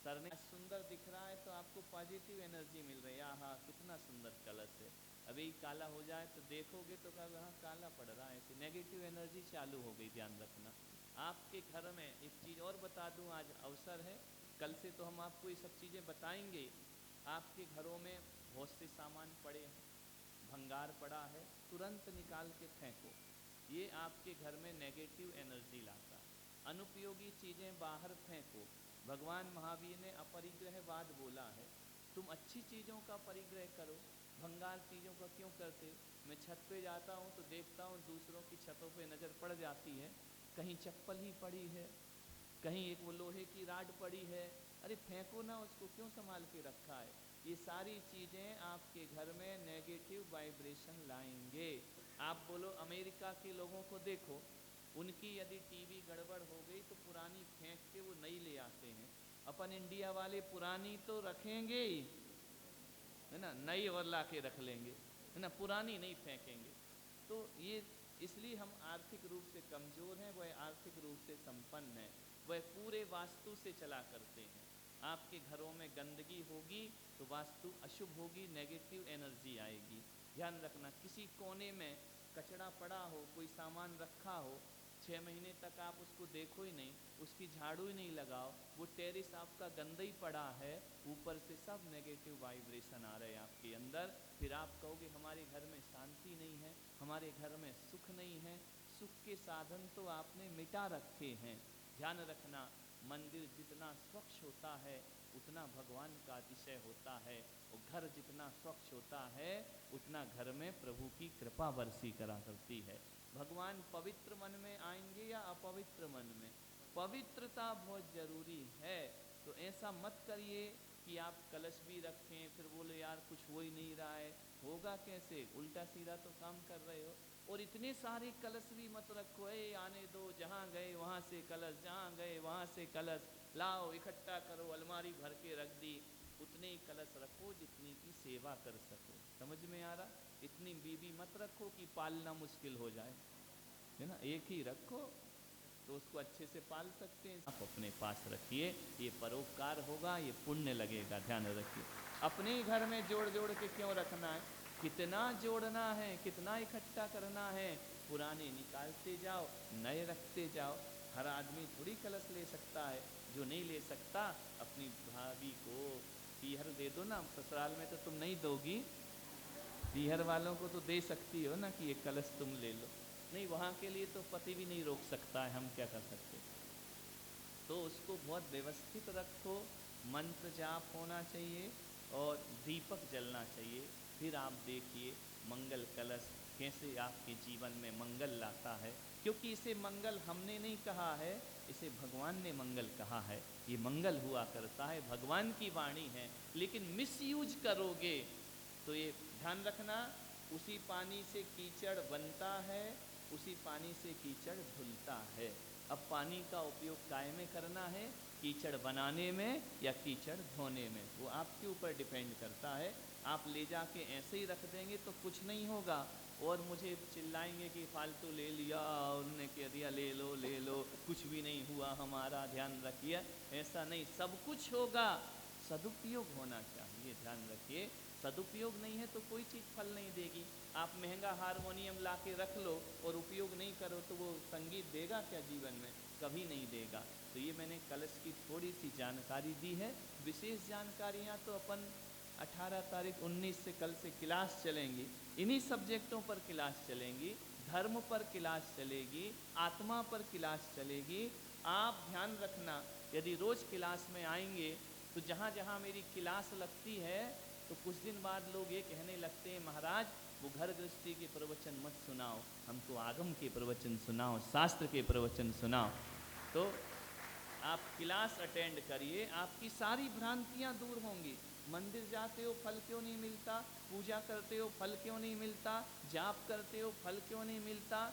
S2: सर ने सुंदर दिख रहा है तो आपको पॉजिटिव एनर्जी मिल रही है, हाँ कितना सुंदर कलश है। अभी काला हो जाए तो देखोगे तो कहा हाँ काला पड़ रहा है, ऐसी नेगेटिव एनर्जी चालू हो गई। ध्यान रखना। आपके घर में एक चीज़ और बता दूं, आज अवसर है, कल से तो हम आपको ये सब चीज़ें बताएंगे। आपके घरों में बहुत से सामान पड़े हैं, भंगार पड़ा है, तुरंत निकाल के फेंको। ये आपके घर में नेगेटिव एनर्जी लाता है। अनुपयोगी चीज़ें बाहर फेंको। भगवान महावीर ने अपरिग्रहवाद बोला है, तुम अच्छी चीज़ों का परिग्रह करो, भंगार चीज़ों का क्यों करते। मैं छत पे जाता हूँ तो देखता हूँ दूसरों की छतों पे नज़र पड़ जाती है, कहीं चप्पल ही पड़ी है, कहीं एक वो लोहे की राड पड़ी है, अरे फेंको ना उसको, क्यों संभाल के रखा है। ये सारी चीज़ें आपके घर में नेगेटिव वाइब्रेशन लाएंगे। आप बोलो अमेरिका के लोगों को देखो, उनकी यदि टीवी गड़बड़ हो गई तो पुरानी फेंक के वो नई ले आते हैं। अपन इंडिया वाले पुरानी तो रखेंगे ही, है ना, नई और ला के रख लेंगे, है ना, पुरानी नहीं फेंकेंगे। तो ये इसलिए हम आर्थिक रूप से कमज़ोर हैं, वह आर्थिक रूप से संपन्न है, वह पूरे वास्तु से चला करते हैं। आपके घरों में गंदगी होगी तो वास्तु अशुभ होगी, नेगेटिव एनर्जी आएगी। ध्यान रखना, किसी कोने में कचरा पड़ा हो, कोई सामान रखा हो, 6 महीने तक आप उसको देखो ही नहीं, उसकी झाड़ू ही नहीं लगाओ, वो टेरिस आपका गंदा ही पड़ा है, ऊपर से सब नेगेटिव वाइब्रेशन आ रहे हैं आपके अंदर। फिर आप कहोगे हमारे घर में शांति नहीं है, हमारे घर में सुख नहीं है। सुख के साधन तो आपने मिटा रखे हैं। ध्यान रखना, मंदिर जितना स्वच्छ होता है उतना भगवान का अतिशय होता है, और घर जितना स्वच्छ होता है उतना घर में प्रभु की कृपा बरसी करा करती है। भगवान पवित्र मन में आएंगे या अपवित्र मन में? पवित्रता बहुत जरूरी है। तो ऐसा मत करिए कि आप कलश भी रखें फिर बोले यार कुछ हो ही नहीं रहा है, होगा कैसे, उल्टा सीधा तो काम कर रहे हो। और इतने सारे कलश भी मत रखो, ए आने दो, जहाँ गए वहाँ से कलश, जहाँ गए वहाँ से कलश, लाओ इकट्ठा करो, अलमारी भर के रख दी। उतने ही कलश रखो जितनी की सेवा कर सको। समझ में आ रहा? इतनी बीबी मत रखो कि पालना मुश्किल हो जाए, है ना। एक ही रखो तो उसको अच्छे से पाल सकते हैं। आप अपने पास रखिए, ये परोपकार होगा, ये पुण्य लगेगा। ध्यान रखिए, अपने ही घर में जोड़ जोड़ के क्यों रखना है, कितना जोड़ना है, कितना इकट्ठा करना है। पुराने निकालते जाओ, नए रखते जाओ। हर आदमी थोड़ी कलश ले सकता है, जो नहीं ले सकता अपनी भाभी को पीहर दे दो ना। ससुराल में तो तुम नहीं दोगी, पीहर वालों को तो दे सकती हो ना कि ये कलश तुम ले लो। नहीं, वहाँ के लिए तो पति भी नहीं रोक सकता है, हम क्या कर सकते। तो उसको बहुत व्यवस्थित रखो, मंत्र जाप होना चाहिए और दीपक जलना चाहिए। फिर आप देखिए मंगल कलश कैसे आपके जीवन में मंगल लाता है, क्योंकि इसे मंगल हमने नहीं कहा है, इसे भगवान ने मंगल कहा है। ये मंगल हुआ करता है, भगवान की वाणी है। लेकिन मिसयूज करोगे तो ये ध्यान रखना, उसी पानी से कीचड़ बनता है, उसी पानी से कीचड़ धुलता है। अब पानी का उपयोग काय में करना है, कीचड़ बनाने में या कीचड़ धोने में, वो आपके ऊपर डिपेंड करता है। आप ले जाके ऐसे ही रख देंगे तो कुछ नहीं होगा, और मुझे चिल्लाएंगे कि फालतू ले लिया, उन्होंने कह दिया ले लो, कुछ भी नहीं हुआ हमारा। ध्यान रखिए, ऐसा नहीं, सब कुछ होगा, सदुपयोग होना चाहिए। ध्यान रखिए, सदुपयोग नहीं है तो कोई चीज़ फल नहीं देगी। आप महंगा हारमोनियम ला के रख लो और उपयोग नहीं करो तो वो संगीत देगा क्या जीवन में? कभी नहीं देगा। तो ये मैंने कलश की थोड़ी सी जानकारी दी है। विशेष जानकारियाँ तो अपन 18 तारीख 19 से कल से क्लास चलेंगी, इन्हीं सब्जेक्टों पर क्लास चलेंगी। धर्म पर क्लास चलेगी, आत्मा पर क्लास चलेगी। आप ध्यान रखना, यदि रोज क्लास में आएंगे तो जहाँ जहाँ मेरी क्लास लगती है तो कुछ दिन बाद लोग ये कहने लगते हैं, महाराज वो घर गृहस्थी के प्रवचन मत सुनाओ, हमको आगम के प्रवचन सुनाओ, शास्त्र के प्रवचन सुनाओ। तो आप क्लास अटेंड करिए, आपकी सारी भ्रांतियां दूर होंगी। मंदिर जाते हो फल क्यों नहीं मिलता, पूजा करते हो फल क्यों नहीं मिलता, जाप करते हो फल क्यों नहीं मिलता।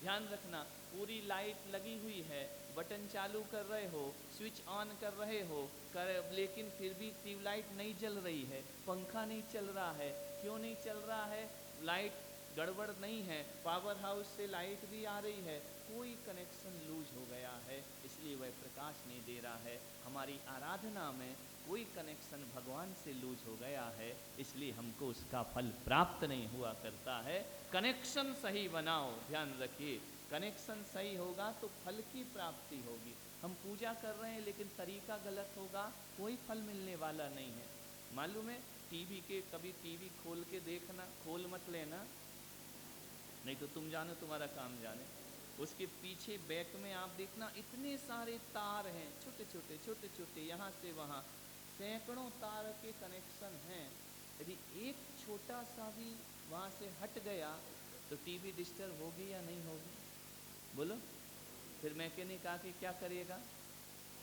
S2: ध्यान रखना, पूरी लाइट लगी हुई है, बटन चालू कर रहे हो, स्विच ऑन कर रहे हो, लेकिन फिर भी ट्यूबलाइट नहीं जल रही है, पंखा नहीं चल रहा है। क्यों नहीं चल रहा है? लाइट गड़बड़ नहीं है, पावर हाउस से लाइट भी आ रही है, कोई कनेक्शन लूज हो गया है, इसलिए वह प्रकाश नहीं दे रहा है। हमारी आराधना में कोई कनेक्शन भगवान से लूज हो गया है, इसलिए हमको उसका फल प्राप्त नहीं हुआ करता है। कनेक्शन सही बनाओ, ध्यान रखिए, कनेक्शन सही होगा तो फल की प्राप्ति होगी। हम पूजा कर रहे हैं लेकिन तरीका गलत होगा, कोई फल मिलने वाला नहीं है। मालूम है, टीवी के कभी टीवी खोल के देखना, खोल मत लेना, नहीं तो तुम जानो तुम्हारा काम जाने। उसके पीछे बैक में आप देखना इतने सारे तार हैं, छोटे छोटे छोटे छोटे, यहाँ से वहाँ सैकड़ों तार के कनेक्शन हैं। यदि एक छोटा सा भी वहाँ से हट गया तो टीवी डिस्टर्ब होगी या नहीं होगी? बोलो। फिर मैकेनिक आके क्या करेगा?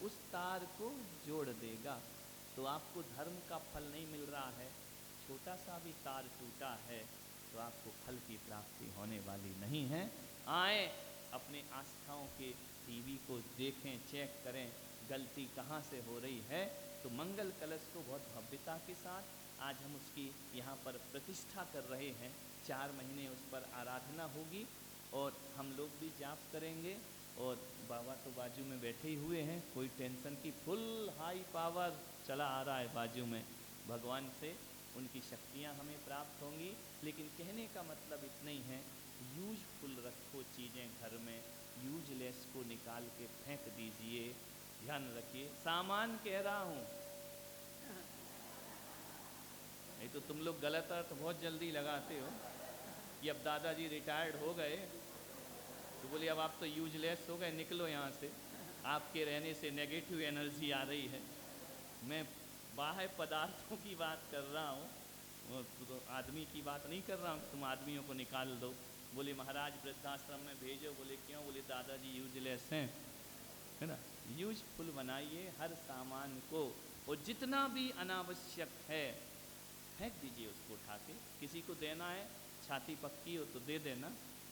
S2: उस तार को जोड़ देगा। तो आपको धर्म का फल नहीं मिल रहा है, छोटा सा भी तार टूटा है तो आपको फल की प्राप्ति होने वाली नहीं है। आए अपने आस्थाओं के टीवी को देखें, चेक करें गलती कहाँ से हो रही है। तो मंगल कलश को बहुत भव्यता के साथ आज हम उसकी यहाँ पर प्रतिष्ठा कर रहे हैं। 4 महीने उस पर आराधना होगी और हम लोग भी जाप करेंगे। और बाबा तो बाजू में बैठे ही हुए हैं, कोई टेंशन की, फुल हाई पावर चला आ रहा है बाजू में। भगवान से उनकी शक्तियाँ हमें प्राप्त होंगी। लेकिन कहने का मतलब इतना ही है, यूजफुल रखो चीज़ें घर में, यूजलेस को निकाल के फेंक दीजिए। ध्यान रखिए, सामान कह रहा हूँ, नहीं तो तुम लोग गलत अर्थ बहुत जल्दी लगाते हो कि अब दादाजी रिटायर्ड हो गए तो बोलिए अब आप तो यूजलेस हो गए, निकलो यहाँ से, आपके रहने से नेगेटिव एनर्जी आ रही है। मैं बाह्य पदार्थों की बात कर रहा हूँ, तो आदमी की बात नहीं कर रहा हूँ, तुम आदमियों को निकाल दो। बोले महाराज वृद्धाश्रम में भेजो, बोले क्यों? बोले दादाजी यूजलेस हैं, है ना। यूजफुल बनाइए हर सामान को, और जितना भी अनावश्यक है फेंक दीजिए उसको उठा के। किसी को देना है, छाती पक्की हो तो दे देना,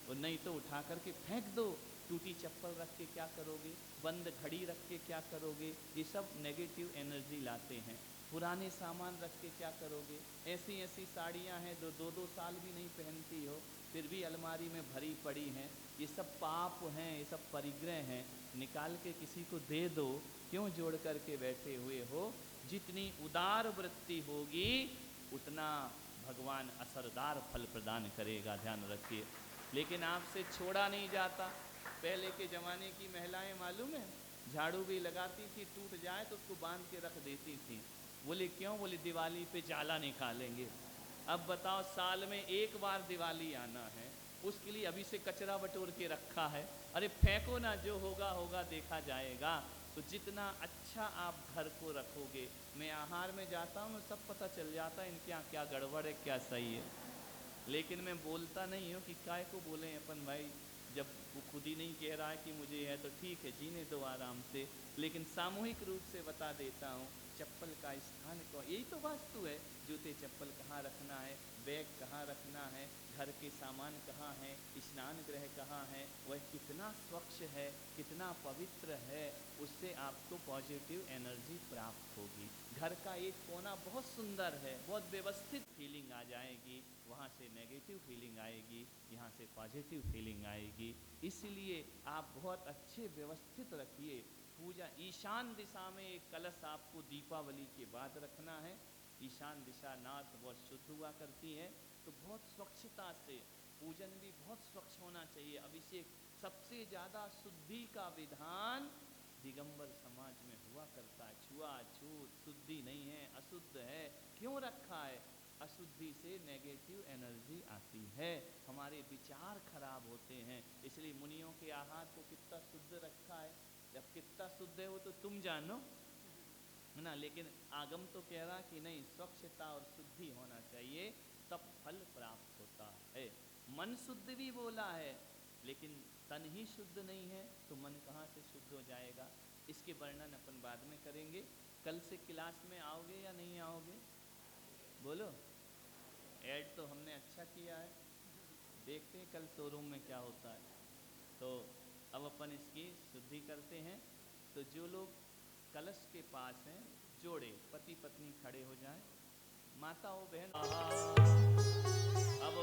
S2: और नहीं तो उठा करके फेंक दो। टूटी चप्पल रख के क्या करोगे? बंद घड़ी रख के क्या करोगे? ये सब नेगेटिव एनर्जी लाते हैं। पुराने सामान रख के क्या करोगे? ऐसी ऐसी साड़ियाँ हैं जो 2-2 साल भी नहीं पहनती हो, फिर भी अलमारी में भरी पड़ी हैं। ये सब पाप हैं, ये सब परिग्रह हैं, निकाल के किसी को दे दो। क्यों जोड़ करके बैठे हुए हो? जितनी उदार वृत्ति होगी उतना भगवान असरदार फल प्रदान करेगा, ध्यान रखिए। लेकिन आपसे छोड़ा नहीं जाता। पहले के ज़माने की महिलाएं मालूम है, झाड़ू भी लगाती थी, टूट जाए तो उसको बांध के रख देती थी। बोले क्यों? बोले दिवाली पे जाला निकालेंगे। अब बताओ, साल में एक बार दिवाली आना है, उसके लिए अभी से कचरा बटोर के रखा है। अरे फेंको ना, जो होगा होगा, देखा जाएगा। तो जितना अच्छा आप घर को रखोगे, मैं आहार में जाता हूँ, सब पता चल जाता है इनके यहाँ क्या गड़बड़ है, क्या सही है। लेकिन मैं बोलता नहीं हूँ कि काय को बोलें अपन भाई, जब वो खुद ही नहीं कह रहा है कि मुझे है तो ठीक है, जीने दो आराम से। लेकिन सामूहिक रूप से बता देता हूँ, चप्पल का स्थान को, यही तो वास्तु है। जूते चप्पल कहाँ रखना है, बैग कहाँ रखना है, घर के सामान कहाँ है, स्नान गृह कहाँ है, वह कितना स्वच्छ है, कितना पवित्र है, उससे आपको पॉजिटिव एनर्जी प्राप्त होगी। घर का एक कोना बहुत सुंदर है, बहुत व्यवस्थित फीलिंग आ जाएगी, वहाँ से नेगेटिव फीलिंग आएगी, यहाँ से पॉजिटिव फीलिंग आएगी। इसलिए आप बहुत अच्छे व्यवस्थित रखिए। पूजा ईशान दिशा में एक कलश आपको दीपावली के बाद रखना है। ईशान दिशा नाथ बहुत शुद्ध हुआ करती है, तो बहुत स्वच्छता से पूजन भी बहुत स्वच्छ होना चाहिए। अभिषेक सबसे ज़्यादा शुद्धि का विधान दिगंबर समाज में हुआ करता है। छुआछूत शुद्धि नहीं है, अशुद्ध है। क्यों रखा है? अशुद्धि से नेगेटिव एनर्जी आती है, हमारे विचार खराब होते हैं। इसलिए मुनियों के आहार को कितना शुद्ध रखा है, जब कितना शुद्ध है वो तो तुम जानो है ना, लेकिन आगम तो कह रहा कि नहीं, स्वच्छता और शुद्धि होना चाहिए, तब फल प्राप्त होता है। मन शुद्ध भी बोला है, लेकिन तन ही शुद्ध नहीं है तो मन कहाँ से शुद्ध हो जाएगा। इसके वर्णन अपन बाद में करेंगे। कल से क्लास में आओगे या नहीं आओगे, बोलो। ऐड तो हमने अच्छा किया है, देखते हैं कल शोरूम में क्या होता है। तो अब अपन इसकी शुद्धि करते हैं। तो जो लोग कलश के पास हैं, जोड़े पति पत्नी खड़े हो जाएं, माता हो बहन। अब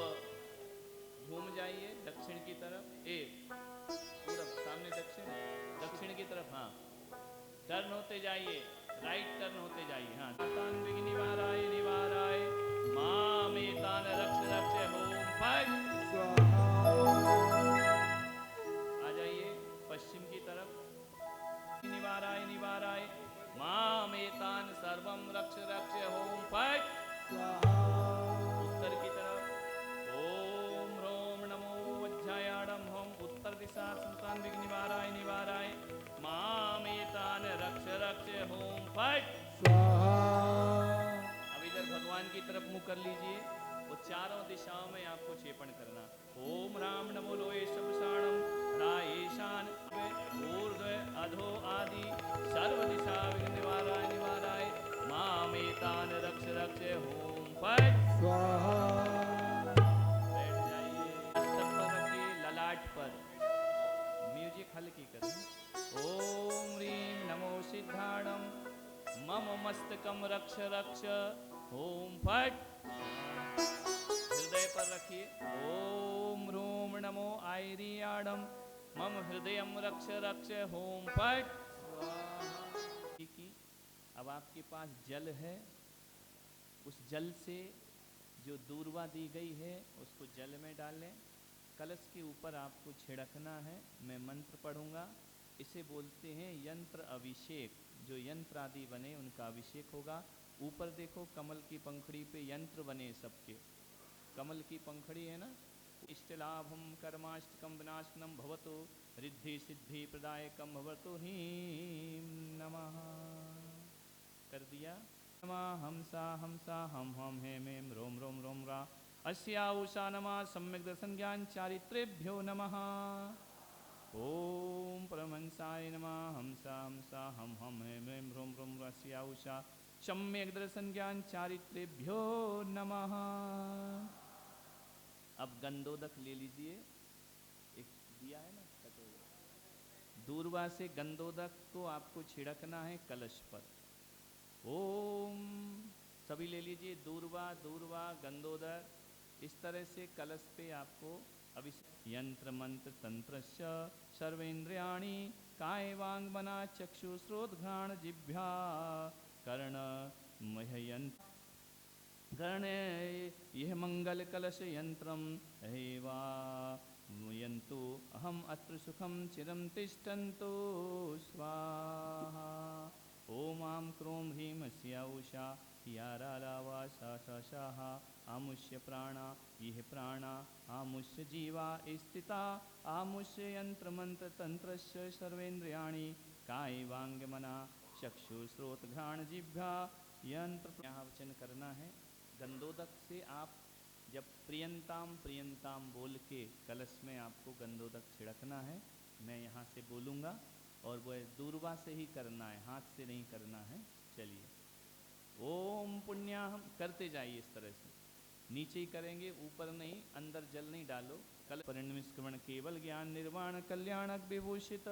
S2: घूम जाइए दक्षिण की तरफ, एक पूरब सामने दक्षिण, दक्षिण की तरफ, हाँ टर्न होते जाइए, राइट टर्न होते जाइए, हाँ। तान विघ्न निवाराय निवाराय मामेतान रक्ष रक्ष होम फट आ जाइए पश्चिम की तरफ, निवाराय निवाराय मामेतान सर्वम रक्ष रक्ष होम फट उत्तर की तरफ, ओम ह्रोम नमो वज्रायाणम होम उत्तर दिशा संतान विघ्न निवाराय निवाराय मामेतान रक्ष रक्ष होम फट स्वाहा। अब इधर भगवान की तरफ मुंह कर लीजिए, वो चारों दिशाओं में आपको क्षेपण करना। ओम राम नमो लोए शबसाणम रायेशान ऊर्ध्व अधो आदि सर्व दिशा विघ्न निवाराय निवाराय मामेतान रक्ष रक्ष होम फट स्वाहा। बैठ जाइए, मस्तक पर रखिए, ललाट पर म्यूजिक हल्की करें। ओम ह्रीं नमो सिद्धाणम मम मस्तकम रक्ष रक्ष ओम फट हृदय पर रखिए। ओम ह्रूम नमो आयरियाणम मम हृदयम रक्ष रक्ष होम फट। अब आपके पास जल है, उस जल से जो दूर्वा दी गई है उसको जल में डालें, कलश के ऊपर आपको छिड़कना है। मैं मंत्र पढ़ूंगा, इसे बोलते हैं यंत्र अभिषेक। जो यंत्र आदि बने उनका अभिषेक होगा। ऊपर देखो कमल की पंखड़ी पे यंत्र बने सबके, कमल की पंखड़ी है ना। इष्टलाभम कर्माष्टकम विनाशनम भवतु रिद्धि सिद्धि प्रदायकम भवतु हीं नमः कर दिया। नमः हमसा हमसा हम हेम हेम रोम रोम रोम रा अस्या उषा नमः सम्यक दर्शन ज्ञान चारित्रेभ्यो नमः। ओम परमहंसाय नमः हमसा हमसा हम हेम हेम रोम रोम रस्या उषा सम्यक दर्शन ज्ञान चारित्रेभ्यो नमः। अब गंधोदक ले लीजिए, एक दिया है ना कटोरा, दूर्वा से गंधोदक को आपको छिड़कना है कलश पर। ओम सभी ले लीजिए, दूर्वा दूर्वा गंधोदक, इस तरह से कलश पे आपको अभी यंत्र मंत्र तंत्र सर्वेन्द्रियाणि काय वांग मना चक्षु श्रोतघ्राण जिह्वा कर्ण मह्यंत्र गणे यह मंगल कलश यंत्रम हेवा यंतु अहम अत्र सुखम चिरम तिष्ठन्तु स्वाहा। ओम आम क्रोम ह्रीम स्या उषा यारालावा शाह आमुष्य प्राणा यह प्राणा आमुष्य जीवा स्थिता आमुष्य यंत्र मंत्र तंत्र सर्वेन्द्रियाणि काय वांग मना चक्षु श्रोत घ्राण जिह्वा यंत्र। यहाँ वचन करना है। गंधोदक से आप जब प्रियंताम प्रियंताम बोल के कलश में आपको गंधोदक छिड़कना है। मैं यहाँ से बोलूँगा और वह दूर्वा से ही करना है, हाथ से नहीं करना है। चलिए ओम पुण्याहम करते जाइए, इस तरह से नीचे ही करेंगे, ऊपर नहीं, अंदर जल नहीं डालो। कल परिनिष्क्रमण केवल ज्ञान निर्वाण कल्याणक विभूषित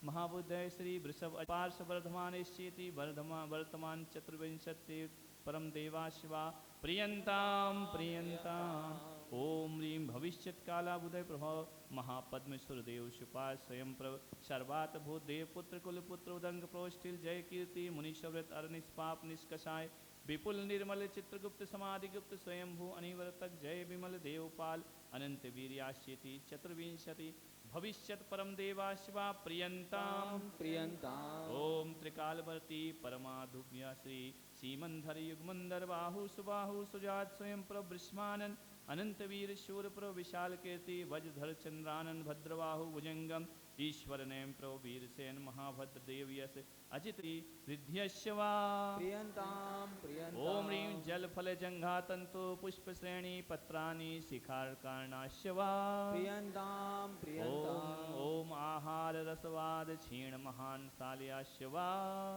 S2: महाबुद्धय श्री वृषभ पार्श्व वर्धमान श्चेति वर्तमान चतुर्विंशति परम देवा शिवा प्रियंताम प्रियंताम। ओम ह्रीं भविष्यत काला बुधय प्रभव महापद्मेश्वर देव शिपा स्वयं प्रभ सर्वात भूत देव पुत्र कुलपुत्र उदंग प्रोष्ठिल जय कीर्ति मुनिशव्रत अर निष्पाप निष्कषाय विपुल निर्मल चित्रगुप्त समाधिगुप्त स्वयंभू अनिवर्तक जय विमल देवपाल अनंत वीर्याश्यति चतुर्विंशति भविष्यत परम देवा शिवा प्रियंताम
S14: प्रियंताम
S2: ओम त्रिकालवर्ती परमाधुभ्य श्री सीमंधर युगमंदर बाहु सुबाहु सुजात स्वयं प्रवृष्मानन अनंत वीर शूर प्र विशाल कीर्ति वज्रधर चंद्रानन भद्रबाहु भुजंगम ईश्वर नेम प्रो वीर सेन महाभद्र देव यश अजित रिद्ध्यश्वा
S14: प्रियंताम प्रियंताम
S2: ओम ह्रीं जल फल जंघा तंतु पुष्प श्रेणी पत्राणि शिखार कारणाश्वा
S14: प्रियंताम प्रियंताम
S2: ओम आहार रसवाद क्षीण महान साल्याश्वा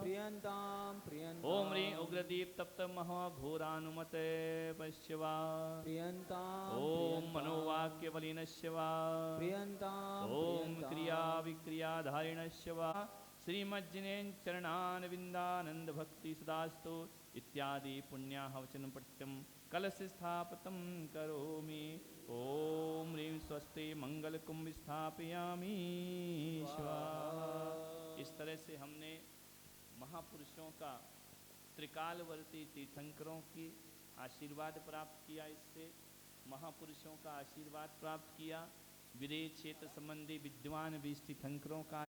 S14: प्रियंताम प्रियंताम
S2: ओम ह्रीं उग्रदीप तप्त महा घोरानुमते पश्यवा
S14: प्रियंताम
S2: ओम मनोवाक्य बलिनश्यवा
S14: प्रियंताम
S2: ओम क्रिया विक्रियाधारिणश्यवा श्रीमज्जिनेन चरणान विंदानंद भक्ति सदास्तु इत्यादि पुण्याहवचन पठ्यम कलश स्थापतम करोमि ओम ह्रीं स्वस्ति मंगल कुंभ स्थापयामि स्वाहा। इस तरह से हमने महापुरुषों का त्रिकालवर्ती तीर्थंकरों की आशीर्वाद प्राप्त किया। इससे महापुरुषों का आशीर्वाद प्राप्त किया। विदेश क्षेत्र संबंधी विद्वान भी तीर्थंकरों का